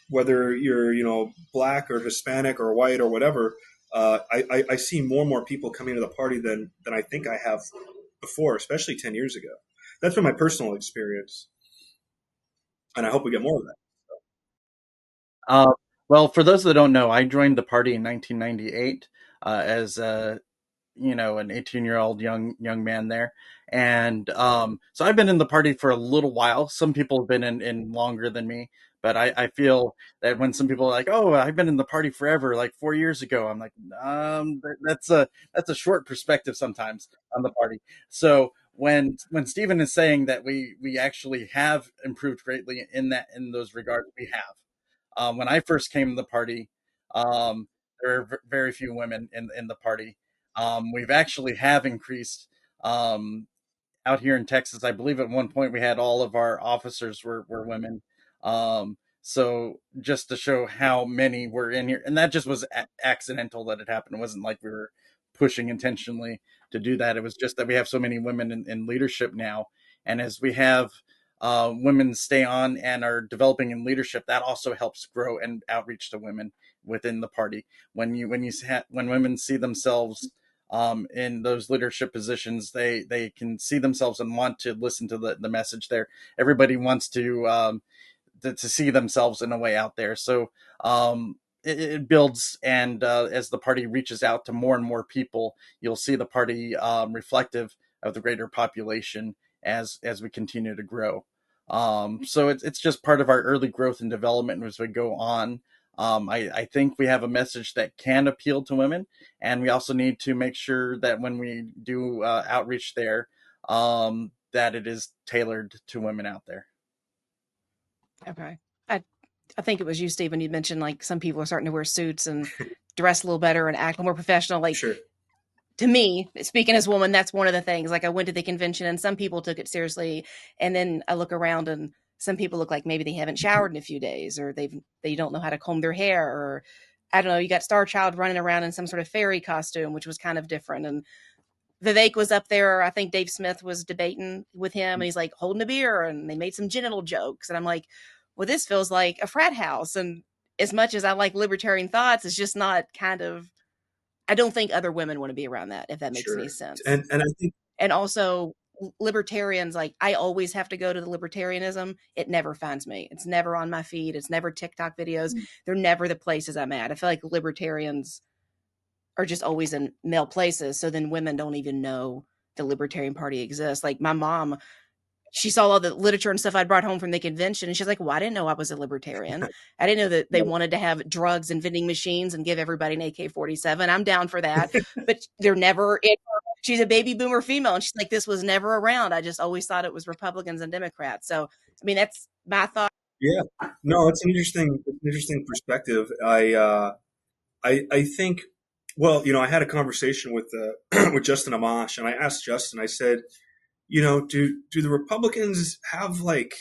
whether you're, black or Hispanic or white or whatever. I see more and more people coming to the party than I think I have before, especially 10 years ago. That's been my personal experience. And I hope we get more of that. Uh, well, for those that don't know, I joined the party in 1998 as an 18-year-old young man there, and so I've been in the party for a little while. Some people have been in longer than me, but I feel that when some people are like, "Oh, I've been in the party forever, like 4 years ago," I'm like, that's a short perspective sometimes on the party. So when Stephen is saying that we actually have improved greatly in those regards, we have. When I first came to the party, there were very few women in the party. We've actually have increased out here in Texas. I believe at one point we had all of our officers were women. So just to show how many were in here, and that just was accidental that it happened. It wasn't like we were pushing intentionally to do that. It was just that we have so many women in leadership now, and as we have women stay on and are developing in leadership, that also helps grow and outreach to women within the party. When women see themselves in those leadership positions, they can see themselves and want to listen to the message there. Everybody wants to see themselves in a way out there. So it builds, and as the party reaches out to more and more people, you'll see the party reflective of the greater population as we continue to grow. So it's just part of our early growth and development as we go on. I think we have a message that can appeal to women, and we also need to make sure that when we do outreach there, that it is tailored to women out there. Okay. I think it was you, Stephen. You mentioned like some people are starting to wear suits and dress a little better and act more professional. Like, Sure. To me, speaking as a woman, that's one of the things. Like, I went to the convention and some people took it seriously, and then I look around and some people look like maybe they haven't showered in a few days, or they don't know how to comb their hair, or I don't know. You got Star Child running around in some sort of fairy costume, which was kind of different. And Vivek was up there. I think Dave Smith was debating with him, and he's like holding a beer, and they made some genital jokes, and I'm like, well, this feels like a frat house. And as much as I like libertarian thoughts, it's just not kind of. I don't think other women want to be around that, if that makes Sure. any sense. And I think, And also, libertarians, like, I always have to go to the libertarianism. It never finds me. It's never on my feed. It's never TikTok videos. They're never the places I'm at. I feel like libertarians are just always in male places. So then women don't even know the Libertarian Party exists. Like, my mom, she saw all the literature and stuff I'd brought home from the convention, and she's like, well, I didn't know I was a libertarian. I didn't know that they wanted to have drugs and vending machines and give everybody an AK-47. I'm down for that. But they're never in. She's a baby boomer female, and she's like, this was never around. I just always thought it was Republicans and Democrats. So, I mean, that's my thought. yeah, no, it's an interesting perspective. I think, well, I had a conversation with with Justin Amash, and I asked Justin. I said, do the Republicans have like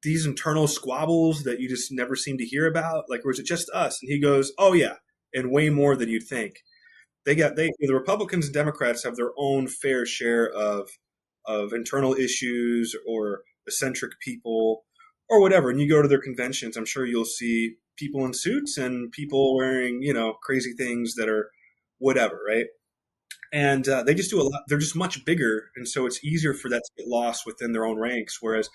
these internal squabbles that you just never seem to hear about? Like, or is it just us? And he goes, oh yeah, and way more than you'd think. The Republicans and Democrats have their own fair share of internal issues or eccentric people or whatever. And you go to their conventions, I'm sure you'll see people in suits and people wearing, crazy things that are whatever, right? And they just do a lot. They're just much bigger, and so it's easier for that to get lost within their own ranks. Whereas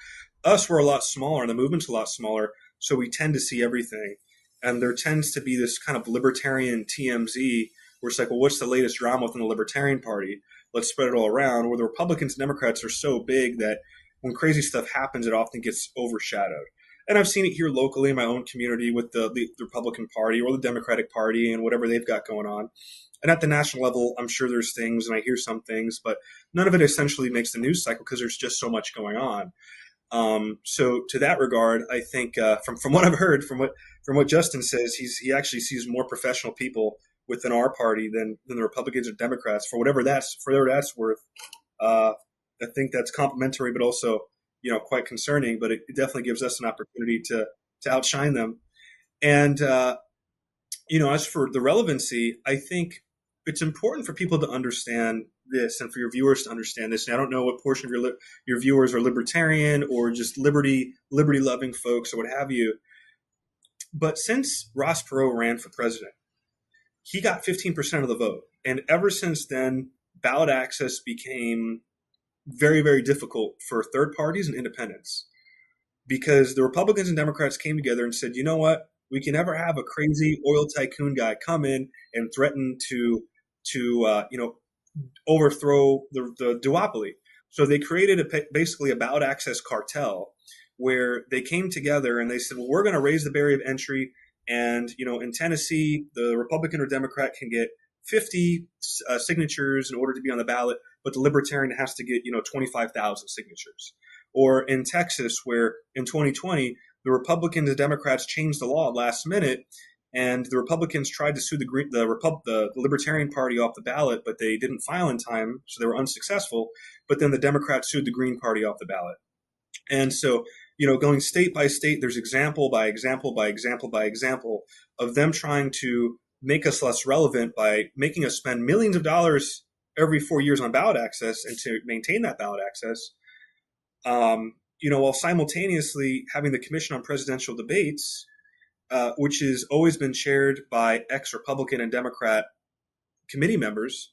us, we're a lot smaller, and the movement's a lot smaller, so we tend to see everything. And there tends to be this kind of libertarian TMZ where it's like, well, what's the latest drama within the Libertarian Party? Let's spread it all around. Where the Republicans and Democrats are so big that when crazy stuff happens, it often gets overshadowed. And I've seen it here locally in my own community with the Republican Party or the Democratic Party and whatever they've got going on. And at the national level, I'm sure there's things, and I hear some things, but none of it essentially makes the news cycle because there's just so much going on. So to that regard, I think from what I've heard, from what Justin says, he actually sees more professional people within our party than the Republicans or Democrats. For whatever that's worth, I think that's complimentary, but also quite concerning. But it definitely gives us an opportunity to outshine them. And as for the relevancy, I think it's important for people to understand this and for your viewers to understand this. And I don't know what portion of your viewers are libertarian or just liberty loving folks or what have you. But since Ross Perot ran for president, he got 15% of the vote. And ever since then, ballot access became very, very difficult for third parties and independents, because the Republicans and Democrats came together and said, you know what, we can never have a crazy oil tycoon guy come in and threaten to overthrow the duopoly. So they created basically a ballot access cartel where they came together and they said, well, we're going to raise the barrier of entry. And, in Tennessee, the Republican or Democrat can get 50 signatures in order to be on the ballot, but the Libertarian has to get, 25,000 signatures. Or in Texas, where in 2020, the Republicans and Democrats changed the law last minute, and the Republicans tried to sue the Libertarian Party off the ballot, but they didn't file in time, so they were unsuccessful. But then the Democrats sued the Green Party off the ballot. And so, going state by state, there's example by example by example by example of them trying to make us less relevant by making us spend millions of dollars every 4 years on ballot access and to maintain that ballot access. While simultaneously having the Commission on Presidential Debates, which has always been chaired by ex-Republican and Democrat committee members,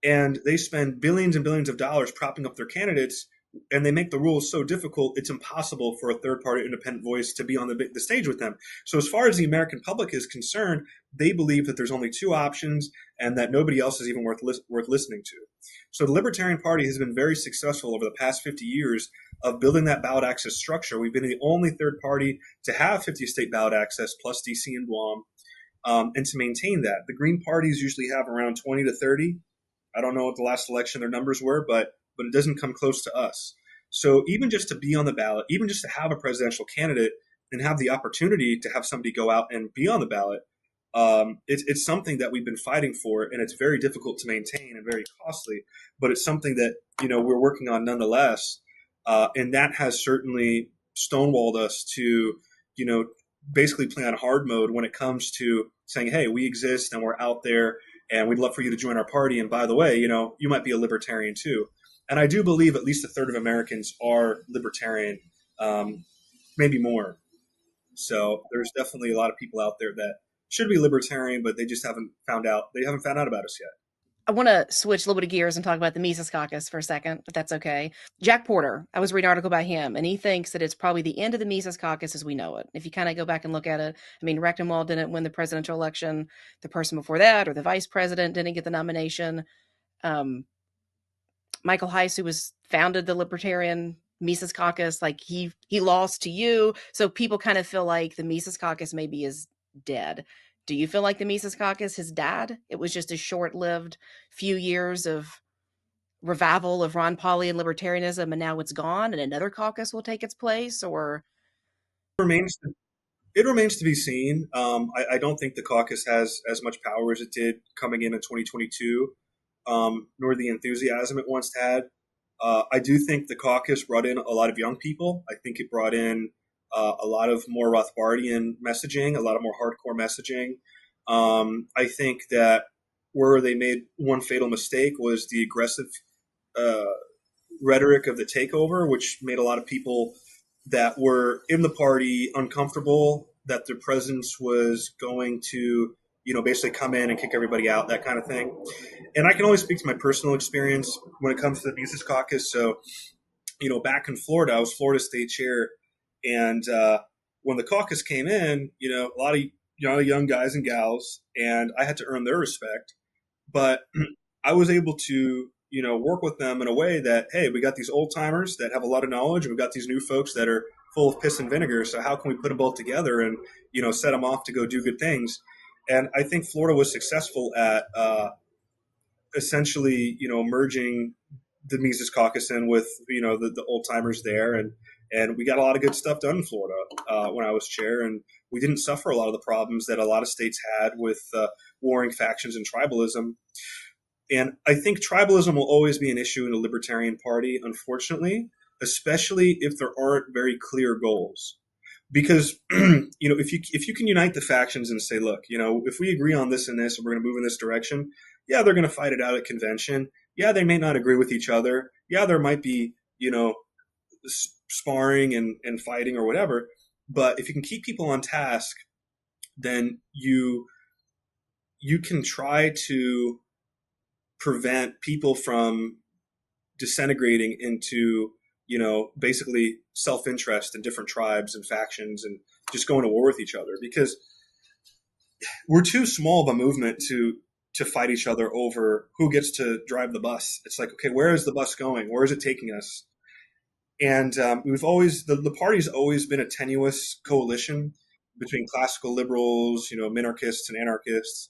and they spend billions and billions of dollars propping up their candidates, and they make the rules so difficult, it's impossible for a third-party independent voice to be on the stage with them. So as far as the American public is concerned, they believe that there's only two options and that nobody else is even worth listening to. So the Libertarian Party has been very successful over the past 50 years of building that ballot access structure. We've been the only third party to have 50 state ballot access plus DC and Guam, and to maintain that. The Green parties usually have around 20 to 30. I don't know what the last election their numbers were, but it doesn't come close to us. So even just to be on the ballot, even just to have a presidential candidate and have the opportunity to have somebody go out and be on the ballot, it's something that we've been fighting for, and it's very difficult to maintain and very costly, but it's something that, we're working on nonetheless. And that has certainly stonewalled us to, basically play on hard mode when it comes to saying, hey, we exist and we're out there and we'd love for you to join our party. And by the way, you might be a libertarian too. And I do believe at least a third of Americans are libertarian, maybe more. So there's definitely a lot of people out there that should be libertarian, but they just haven't found out about us yet. I want to switch a little bit of gears and talk about the Mises Caucus for a second, if that's okay. Jack Porter, I was reading an article about him, and he thinks that it's probably the end of the Mises Caucus as we know it. If you kind of go back and look at it, Rectenwald didn't win the presidential election. The person before that, or the vice president, didn't get the nomination. Michael Heiss, who founded the Libertarian Mises Caucus, he lost to you. So people kind of feel like the Mises Caucus maybe is dead. Do you feel like the Mises Caucus has died? It was just a short-lived few years of revival of Ron Pauli and libertarianism, and now it's gone, and another caucus will take its place, or? It remains to be seen. I don't think the caucus has as much power as it did coming in 2022, nor the enthusiasm it once had. I do think the caucus brought in a lot of young people. I think it brought in a lot of more Rothbardian messaging, a lot of more hardcore messaging. I think that where they made one fatal mistake was the aggressive rhetoric of the takeover, which made a lot of people that were in the party uncomfortable that their presence was going to, basically come in and kick everybody out, that kind of thing. And I can only speak to my personal experience when it comes to the Mises Caucus. So, back in Florida, I was Florida State Chair. And when the caucus came in, a lot of young guys and gals, and I had to earn their respect. But I was able to, work with them in a way that, hey, we got these old timers that have a lot of knowledge, and we've got these new folks that are full of piss and vinegar. So how can we put them both together and, set them off to go do good things? And I think Florida was successful at essentially, merging the Mises Caucus in with, the old timers there. And we got a lot of good stuff done in Florida when I was chair. And we didn't suffer a lot of the problems that a lot of states had with warring factions and tribalism. And I think tribalism will always be an issue in the Libertarian Party, unfortunately, especially if there aren't very clear goals. Because, if you can unite the factions and say, look, if we agree on this and this, and we're going to move in this direction, yeah, they're going to fight it out at convention. Yeah, they may not agree with each other. Yeah, there might be, sparring and fighting or whatever. But if you can keep people on task, then you can try to prevent people from disintegrating into, basically self-interest in different tribes and factions and just going to war with each other, because we're too small of a movement to fight each other over who gets to drive the bus. It's like, okay, where is the bus going? Where is it taking us? And we've always the party's always been a tenuous coalition between classical liberals, minarchists and anarchists.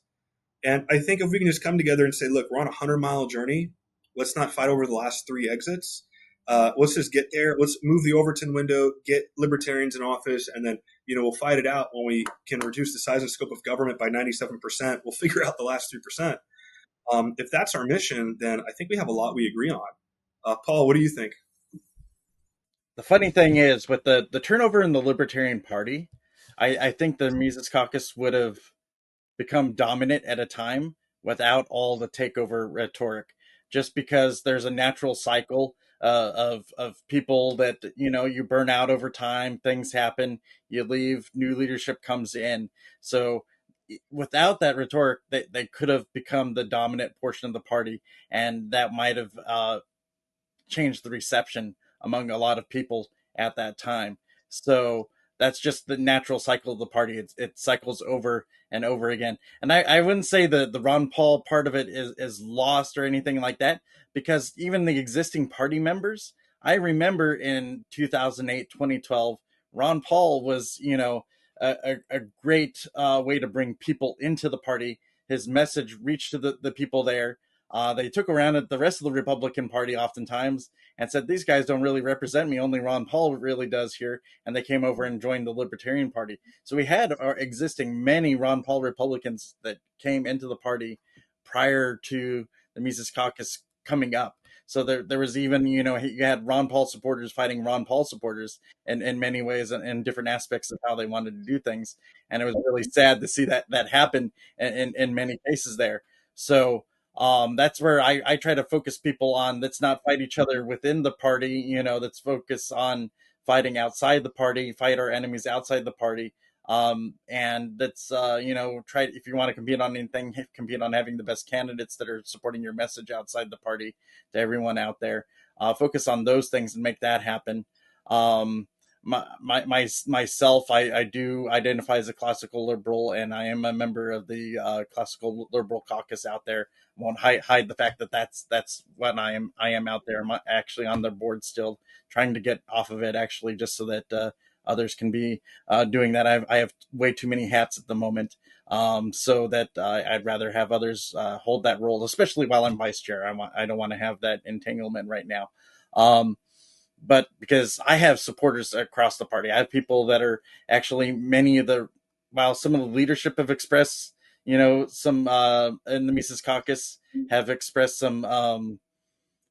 And I think if we can just come together and say, look, we're on a 100-mile journey. Let's not fight over the last 3 exits. Let's just get there. Let's move the Overton window, get libertarians in office, and then we'll fight it out when we can reduce the size and scope of government by 97%. We'll figure out the last 3%. If that's our mission, then I think we have a lot we agree on. Paul, what do you think? The funny thing is, with the turnover in the Libertarian Party, I think the Mises Caucus would have become dominant at a time without all the takeover rhetoric, just because there's a natural cycle of people that you burn out over time, things happen, you leave, new leadership comes in. So without that rhetoric, they could have become the dominant portion of the party, and that might have changed the reception among a lot of people at that time. So that's just the natural cycle of the party. It cycles over and over again. And I wouldn't say the Ron Paul part of it is lost or anything like that, because even the existing party members, I remember in 2008, 2012, Ron Paul was, a great way to bring people into the party. His message reached to the people there. They took around at the rest of the Republican Party oftentimes and said, these guys don't really represent me. Only Ron Paul really does here. And they came over and joined the Libertarian Party. So we had our existing many Ron Paul Republicans that came into the party prior to the Mises Caucus coming up. So there was even, you had Ron Paul supporters fighting Ron Paul supporters in many ways and in different aspects of how they wanted to do things. And it was really sad to see that happen in many cases there. So that's where I try to focus people on. Let's not fight each other within the party. Let's focus on fighting outside the party, fight our enemies outside the party. And that's, try, if you want to compete on anything, compete on having the best candidates that are supporting your message outside the party to everyone out there. Focus on those things and make that happen. Myself, I do identify as a classical liberal, and I am a member of the classical liberal caucus out there. I won't hide the fact that that's what I am. I am out there. I'm actually on their board still, trying to get off of it, actually, just so that others can be doing that. I have way too many hats at the moment, so that I'd rather have others hold that role, especially while I'm vice chair. I don't want to have that entanglement right now. But because I have supporters across the party, I have people that are actually while some of the leadership have expressed, some in the Mises Caucus have expressed some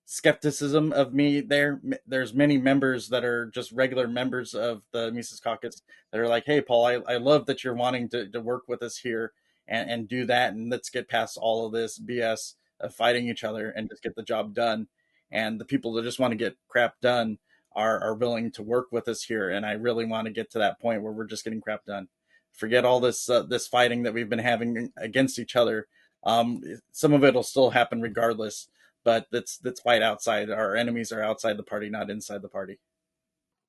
skepticism of me there. There's many members that are just regular members of the Mises Caucus that are like, hey, Paul, I love that you're wanting to work with us here and do that. And let's get past all of this BS of fighting each other and just get the job done. And the people that just want to get crap done are willing to work with us here. And I really want to get to that point where we're just getting crap done. Forget all this fighting that we've been having against each other. Some of it will still happen regardless, but let's fight outside. Our enemies are outside the party, not inside the party.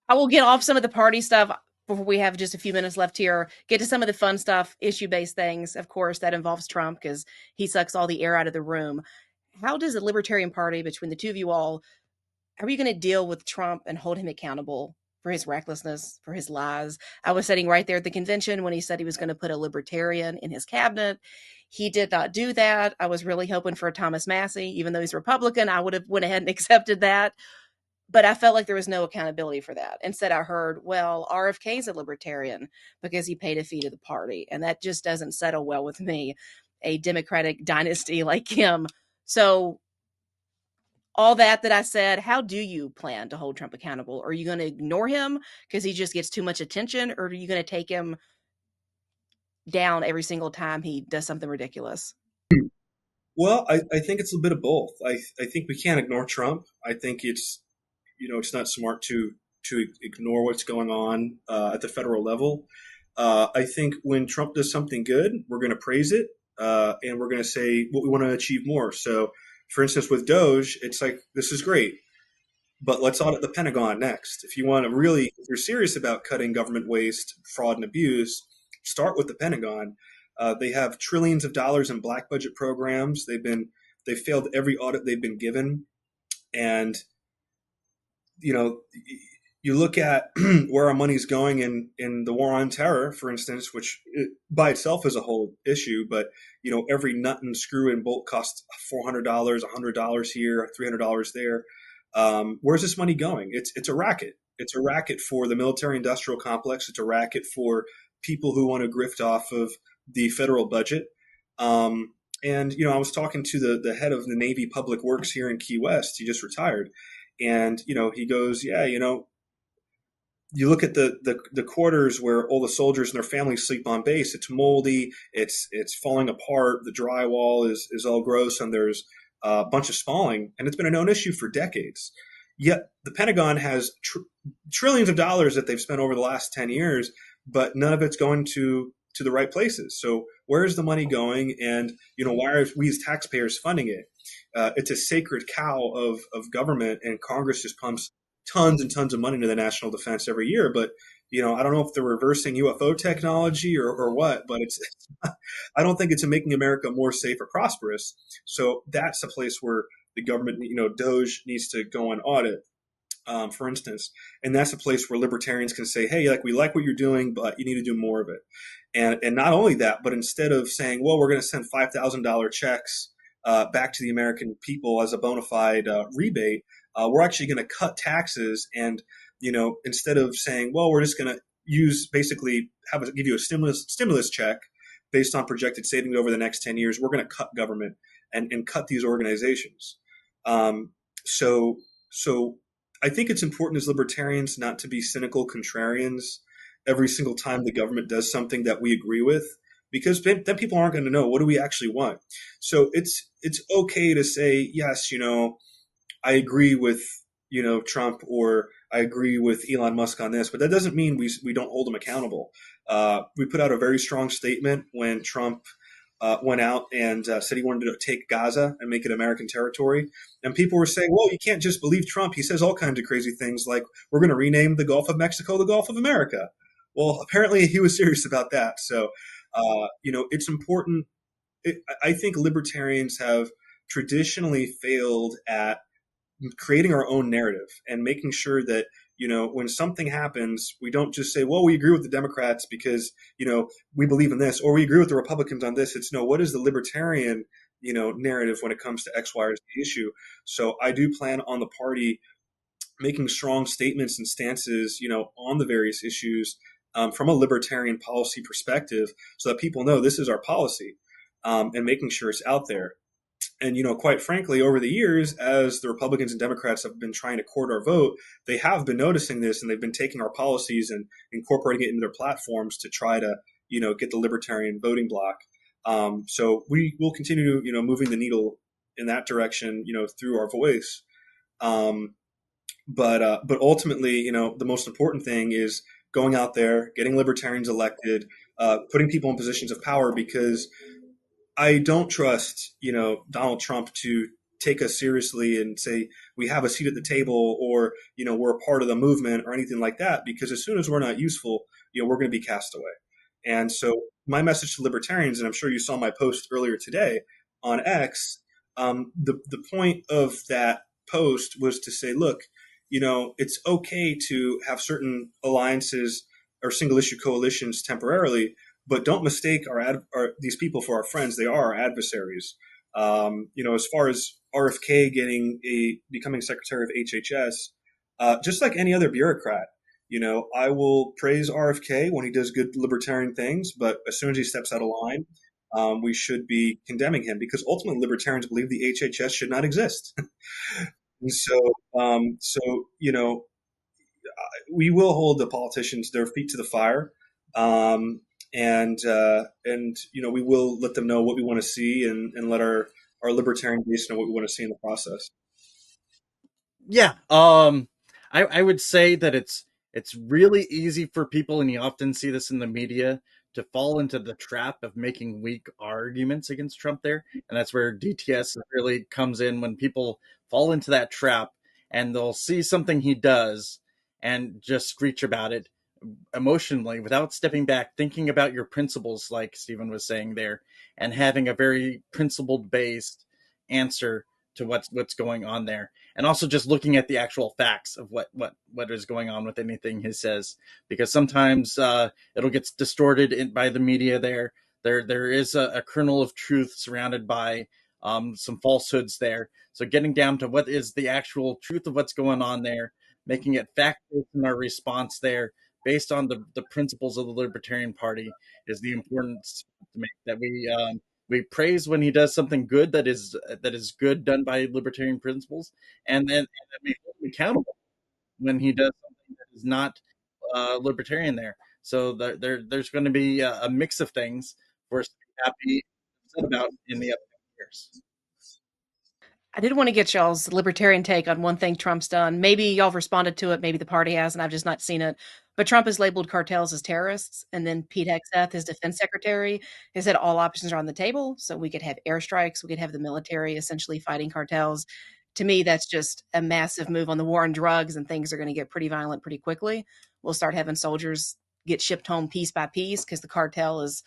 I will get off some of the party stuff before we have just a few minutes left here. Get to some of the fun stuff, issue-based things. Of course, that involves Trump because he sucks all the air out of the room. How does the Libertarian Party, between the two of you all, how are you going to deal with Trump and hold him accountable for his recklessness, for his lies? I was sitting right there at the convention when he said he was going to put a Libertarian in his cabinet. He did not do that. I was really hoping for a Thomas Massey. Even though he's Republican, I would have went ahead and accepted that. But I felt like there was no accountability for that. Instead, I heard, well, RFK's a Libertarian because he paid a fee to the party. And that just doesn't settle well with me, a Democratic dynasty like him. So all that I said, how do you plan to hold Trump accountable? Are you going to ignore him because he just gets too much attention? Or are you going to take him down every single time he does something ridiculous? Well, I think it's a bit of both. I think we can't ignore Trump. I think it's not smart to ignore what's going on at the federal level. I think when Trump does something good, we're going to praise it, and we're going to say what we want to achieve more. So, for instance, with Doge, it's like this is great, but let's audit the Pentagon next. If you want to really, if you're serious about cutting government waste, fraud, and abuse, start with the Pentagon. They have trillions of dollars in black budget programs. They've failed every audit they've been given, and you know, you look at where our money's going in the war on terror, for instance, which by itself is a whole issue, but every nut and screw and bolt costs $400, $100 here, $300 there. Where's this money going? It's a racket. It's a racket for the military-industrial complex. It's a racket for people who want to grift off of the federal budget. And I was talking to the head of the Navy Public Works here in Key West. He just retired, and he goes, yeah, you look at the quarters where all the soldiers and their families sleep on base. It's moldy. It's falling apart. The drywall is all gross, and there's a bunch of spalling, and it's been a known issue for decades. Yet the Pentagon has trillions of dollars that they've spent over the last 10 years, but none of it's going to the right places. So where is the money going? And why are we as taxpayers funding it? It's a sacred cow of government, and Congress just pumps tons and tons of money into the national defense every year. But I don't know if they're reversing UFO technology or what, but I don't think it's making America more safe or prosperous. So that's a place where the government, Doge needs to go on audit, for instance. And that's a place where libertarians can say, hey, we like what you're doing, but you need to do more of it. And not only that, but instead of saying, well, we're going to send $5,000 checks back to the American people as a bona fide rebate, we're actually going to cut taxes. And, instead of saying, well, we're just going to give you a stimulus check based on projected savings over the next 10 years, we're going to cut government and cut these organizations. So I think it's important as libertarians not to be cynical contrarians every single time the government does something that we agree with, because then people aren't going to know what do we actually want. So it's okay to say, yes, I agree with Trump, or I agree with Elon Musk on this, but that doesn't mean we don't hold him accountable. We put out a very strong statement when Trump went out and said he wanted to take Gaza and make it American territory. And people were saying, well, you can't just believe Trump. He says all kinds of crazy things like we're going to rename the Gulf of Mexico the Gulf of America. Well, apparently he was serious about that. So, it's important. I think libertarians have traditionally failed at creating our own narrative and making sure that when something happens, we don't just say, well, we agree with the Democrats because we believe in this, or we agree with the Republicans on this. It's no, what is the libertarian narrative when it comes to X, Y, or Z issue? So I do plan on the party making strong statements and stances on the various issues from a libertarian policy perspective, so that people know this is our policy, and making sure it's out there. And, quite frankly, over the years, as the Republicans and Democrats have been trying to court our vote, they have been noticing this, and they've been taking our policies and incorporating it into their platforms to try to, get the libertarian voting bloc. So we will continue, moving the needle in that direction, through our voice. But ultimately, the most important thing is going out there, getting libertarians elected, putting people in positions of power, because I don't trust, Donald Trump to take us seriously and say we have a seat at the table, or, we're a part of the movement or anything like that, because as soon as we're not useful, we're going to be cast away. And so my message to libertarians, and I'm sure you saw my post earlier today on X, the point of that post was to say, look, it's okay to have certain alliances or single issue coalitions temporarily, but don't mistake these people for our friends. They are our adversaries. As far as RFK becoming Secretary of HHS, just like any other bureaucrat, I will praise RFK when he does good libertarian things, but as soon as he steps out of line, we should be condemning him, because ultimately libertarians believe the HHS should not exist. And so, we will hold the politicians their feet to the fire. And we will let them know what we want to see, and let our our libertarian base and what we want to see in the process. Yeah. I would say that it's really easy for people, and you often see this in the media, to fall into the trap of making weak arguments against Trump there. And that's where DTS really comes in, when people fall into that trap and they'll see something he does and just screech about it emotionally without stepping back, thinking about your principles, like Stephen was saying there, and having a very principled based answer to what's going on there, and also just looking at the actual facts of what is going on with anything he says, because sometimes it'll get distorted by the media. There is a kernel of truth surrounded by some falsehoods there. So getting down to what is the actual truth of what's going on there, making it fact-based in our response there, based on the principles of the Libertarian Party, is the importance to make. That we praise when he does something good, that is good, done by libertarian principles, and then we hold him accountable when he does something that is not libertarian there. So there's going to be a mix of things for us to be happy and upset about in the upcoming years. I did want to get y'all's libertarian take on one thing Trump's done. Maybe y'all have responded to it, maybe the party has, and I've just not seen it. But Trump has labeled cartels as terrorists, and then Pete Hegseth, his defense secretary, has said all options are on the table. So we could have airstrikes, we could have the military essentially fighting cartels. To me, that's just a massive move on the war on drugs, and things are going to get pretty violent pretty quickly. We'll start having soldiers get shipped home piece by piece because the cartel is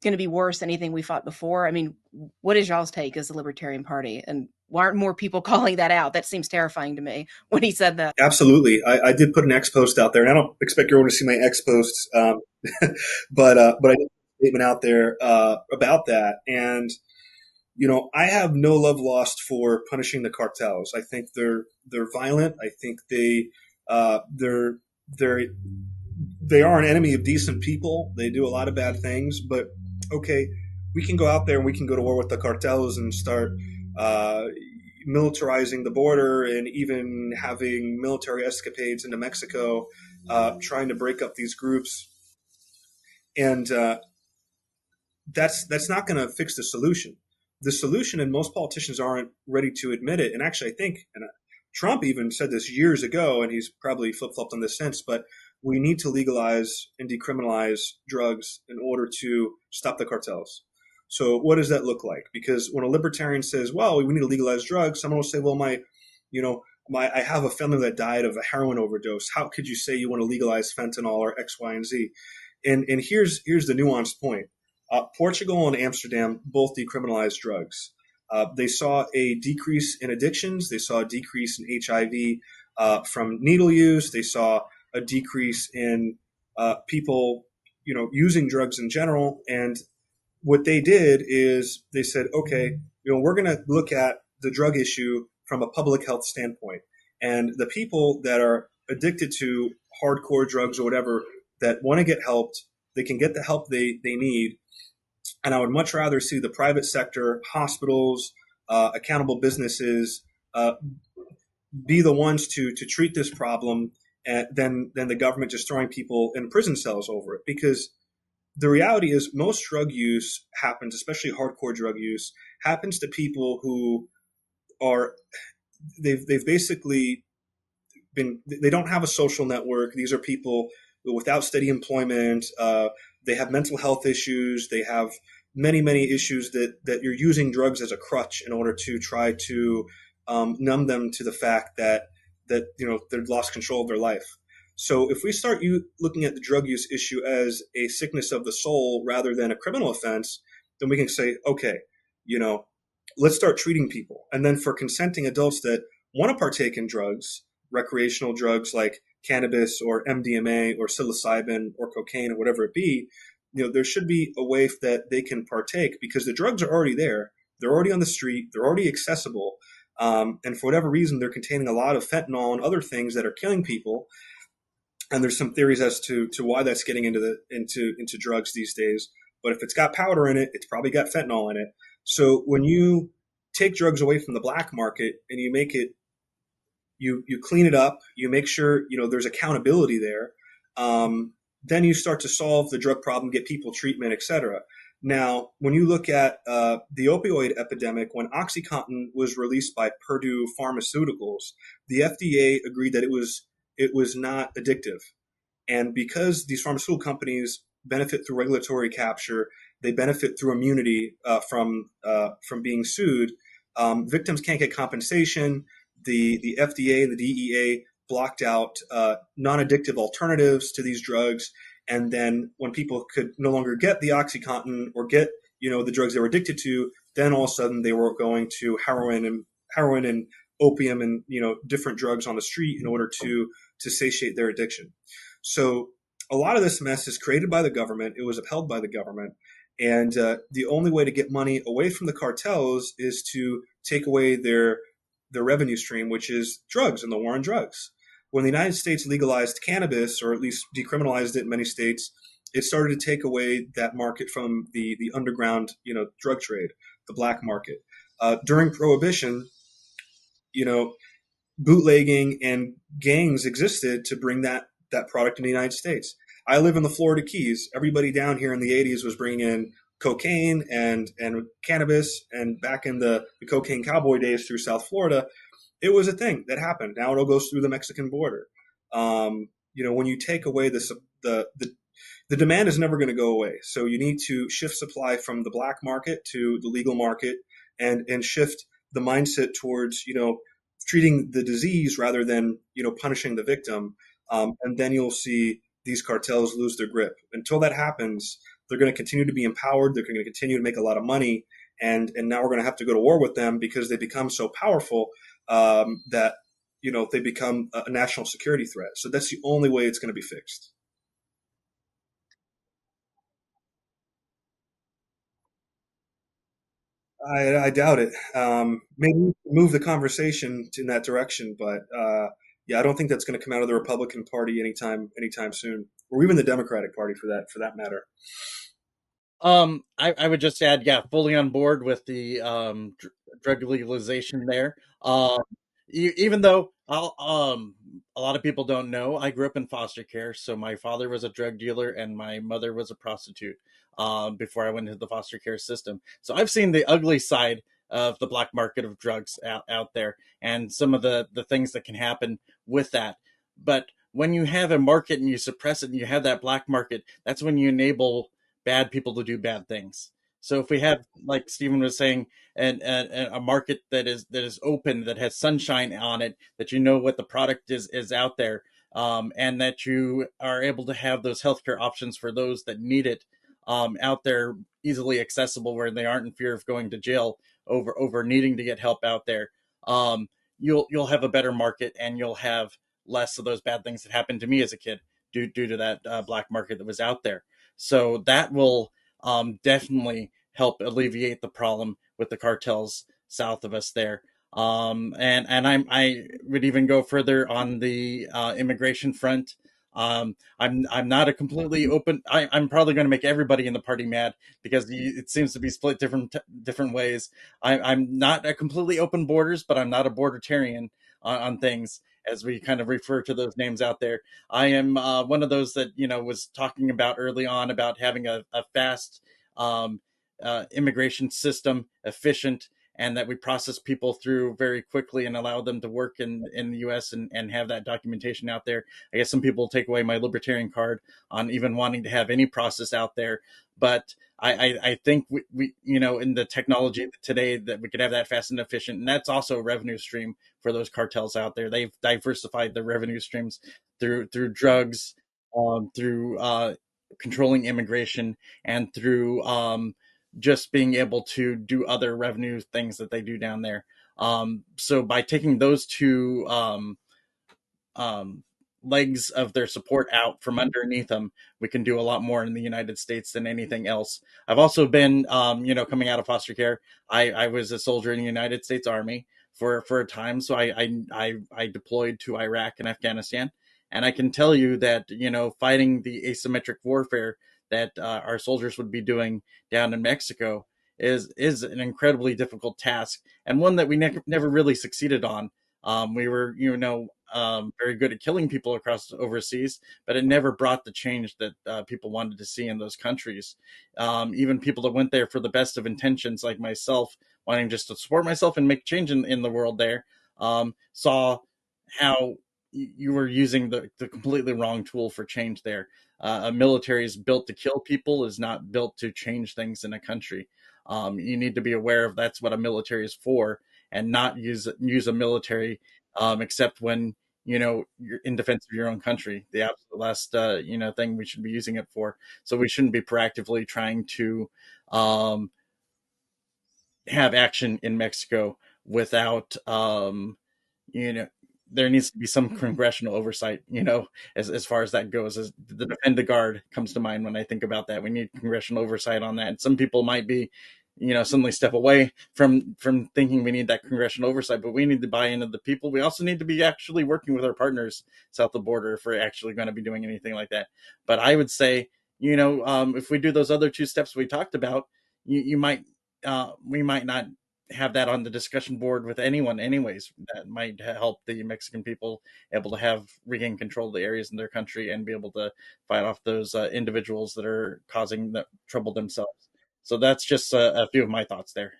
going to be worse than anything we fought before. I mean, what is y'all's take as the Libertarian Party? And why aren't more people calling that out? That seems terrifying to me when he said that. Absolutely. I did put an X post out there, and I don't expect everyone to see my X posts, but I did put a statement out there about that. And, I have no love lost for punishing the cartels. I think they're violent. I think they are an enemy of decent people. They do a lot of bad things, but okay, we can go out there and we can go to war with the cartels and start militarizing the border and even having military escapades into Mexico, trying to break up these groups. And that's not going to fix the solution. The solution, and most politicians aren't ready to admit it. And actually, I think, and Trump even said this years ago, and he's probably flip-flopped on this since, but we need to legalize and decriminalize drugs in order to stop the cartels. So what does that look like? Because when a libertarian says, well, we need to legalize drugs, someone will say, well, I have a family that died of a heroin overdose. How could you say you want to legalize fentanyl or X, Y, and Z? And here's the nuanced point. Portugal and Amsterdam both decriminalized drugs. They saw a decrease in addictions. They saw a decrease in HIV from needle use. They saw a decrease in people, using drugs in general. And what they did is they said, okay, we're going to look at the drug issue from a public health standpoint. And the people that are addicted to hardcore drugs or whatever that want to get helped, they can get the help they need. And I would much rather see the private sector, hospitals, accountable businesses be the ones to treat this problem than the government just throwing people in prison cells over it. Because the reality is most drug use happens, especially hardcore drug use, happens to people who they've basically they don't have a social network. These are people without steady employment. They have mental health issues. They have many, many issues that you're using drugs as a crutch in order to try to numb them to the fact that they've lost control of their life. So if we start looking at the drug use issue as a sickness of the soul rather than a criminal offense, then we can say, okay, let's start treating people. And then for consenting adults that want to partake in drugs, recreational drugs like cannabis or MDMA or psilocybin or cocaine or whatever it be, there should be a way that they can partake because the drugs are already there. They're already on the street. They're already accessible. And for whatever reason, they're containing a lot of fentanyl and other things that are killing people. And there's some theories as to why that's getting into drugs these days. But if it's got powder in it, it's probably got fentanyl in it. So when you take drugs away from the black market and you make it, you clean it up, you make sure there's accountability there. Then you start to solve the drug problem, get people treatment, etc. Now, when you look at the opioid epidemic, when OxyContin was released by Purdue Pharmaceuticals, the FDA agreed that it was not addictive. And because these pharmaceutical companies benefit through regulatory capture, they benefit through immunity from being sued. Victims can't get compensation. The FDA and the DEA blocked out non-addictive alternatives to these drugs, and then when people could no longer get the OxyContin or get the drugs they were addicted to, then all of a sudden they were going to heroin and opium and different drugs on the street in order to satiate their addiction. So a lot of this mess is created by the government. It was upheld by the government. And the only way to get money away from the cartels is to take away their revenue stream, which is drugs and the war on drugs. When the United States legalized cannabis, or at least decriminalized it in many states, it started to take away that market from the underground drug trade, the black market. During Prohibition, you know, bootlegging and gangs existed to bring that product in the United States. I live in the Florida Keys. Everybody down here in the 80s was bringing in cocaine and cannabis, and back in the cocaine cowboy days through South Florida, it was a thing that happened. Now it all goes through the Mexican border. When you take away the demand is never going to go away. So you need to shift supply from the black market to the legal market, and shift the mindset towards treating the disease rather than punishing the victim. And then you'll see these cartels lose their grip. Until that happens, they're going to continue to be empowered. They're going to continue to make a lot of money, and now we're going to have to go to war with them because they become so powerful that they become a national security threat. So that's the only way it's going to be fixed. I doubt it. Maybe move the conversation in that direction, but yeah, I don't think that's going to come out of the Republican Party anytime soon, or even the Democratic Party for that matter. I would just add, yeah, fully on board with the drug legalization there. Even though a lot of people don't know, I grew up in foster care. So my father was a drug dealer and my mother was a prostitute before I went into the foster care system. So I've seen the ugly side of the black market of drugs out there, and some of the things that can happen with that. But when you have a market and you suppress it and you have that black market, that's when you enable bad people to do bad things. So if we have, like Stephen was saying, a market that is open, that has sunshine on it, that what the product is out there, and that you are able to have those healthcare options for those that need it out there, easily accessible, where they aren't in fear of going to jail over needing to get help out there. You'll have a better market, and you'll have less of those bad things that happened to me as a kid due to that black market that was out there. So that will definitely help alleviate the problem with the cartels south of us there. I would even go further on the immigration front. I'm not a completely open. I'm probably going to make everybody in the party mad because it seems to be split different ways. I'm not a completely open borders, but I'm not a bordertarian on things, as we kind of refer to those names out there. I am one of those that was talking about early on about having a fast um, immigration system, efficient, and that we process people through very quickly and allow them to work in the U.S. and have that documentation out there. I guess some people take away my libertarian card on even wanting to have any process out there, but I think we in the technology today that we could have that fast and efficient, and that's also a revenue stream for those cartels out there. They've diversified the revenue streams through drugs, through controlling immigration, and through just being able to do other revenue things that they do down there. So by taking those two um, legs of their support out from underneath them, we can do a lot more in the United States than anything else. I've also been, coming out of foster care. I was a soldier in the United States Army for a time, so I deployed to Iraq and Afghanistan, and I can tell you that fighting the asymmetric warfare that our soldiers would be doing down in Mexico is an incredibly difficult task, and one that we never really succeeded on. We were, very good at killing people across overseas, but it never brought the change that people wanted to see in those countries. Even people that went there for the best of intentions, like myself, wanting just to support myself and make change in the world there, saw how you were using the completely wrong tool for change there. A military is built to kill people, is not built to change things in a country. You need to be aware of that's what a military is for, and not use a military except when you're in defense of your own country. The absolute last thing we should be using it for. So we shouldn't be proactively trying to have action in Mexico without you know there needs to be some congressional oversight, as far as that goes. As the Defend the Guard comes to mind when I think about that. We need congressional oversight on that. And some people might be, suddenly step away from thinking we need that congressional oversight, but we need to buy into the people. We also need to be actually working with our partners south of the border if we're actually going to be doing anything like that. But I would say, if we do those other two steps we talked about, we might not have that on the discussion board with anyone anyways. That might help the Mexican people able to regain control of the areas in their country and be able to fight off those individuals that are causing the trouble themselves. So that's just a few of my thoughts there.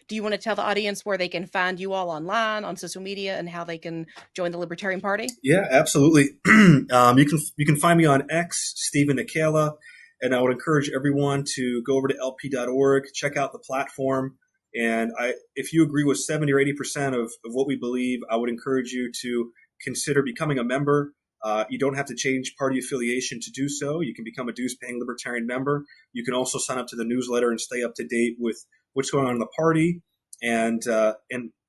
Do you want to tell the audience where they can find you all online, on social media, and how they can join the Libertarian Party? Yeah, absolutely. You can find me on X, Stephen Nekhaila, and I would encourage everyone to go over to lp.org, check out the platform. And if you agree with 70 or 80% of what we believe, I would encourage you to consider becoming a member. You don't have to change party affiliation to do so. You can become a dues-paying Libertarian member. You can also sign up to the newsletter and stay up to date with what's going on in the party. And I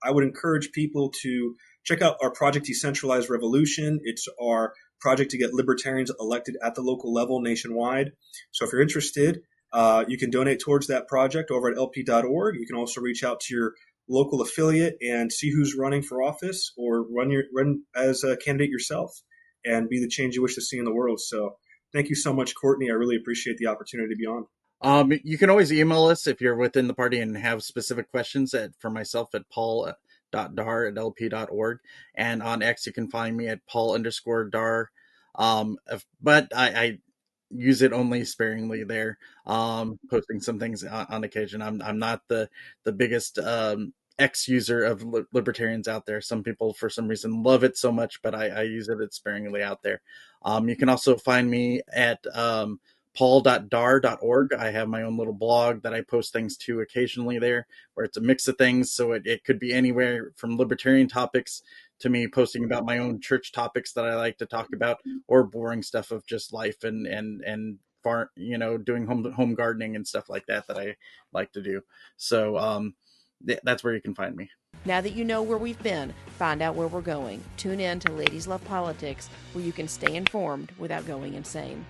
would encourage people to check out our Project Decentralized Revolution. It's our project to get libertarians elected at the local level nationwide. So if you're interested, you can donate towards that project over at lp.org. You can also reach out to your local affiliate and see who's running for office, or run as a candidate yourself and be the change you wish to see in the world. So thank you so much, Courtney. I really appreciate the opportunity to be on. You can always email us if you're within the party and have specific questions for myself at paul.darr@lp.org. And on X, you can find me at paul_darr. But I use it only sparingly there, posting some things on occasion. I'm not the biggest X user of libertarians out there. Some people, for some reason, love it so much, but I use it sparingly out there. You can also find me at paul.darr.org. I have my own little blog that I post things to occasionally there, where it's a mix of things. So it could be anywhere from libertarian topics to me posting about my own church topics that I like to talk about, or boring stuff of just life and farm, doing home gardening and stuff like that I like to do. So that's where you can find me. Now that you know where we've been, find out where we're going. Tune in to Ladies Love Politics, where you can stay informed without going insane.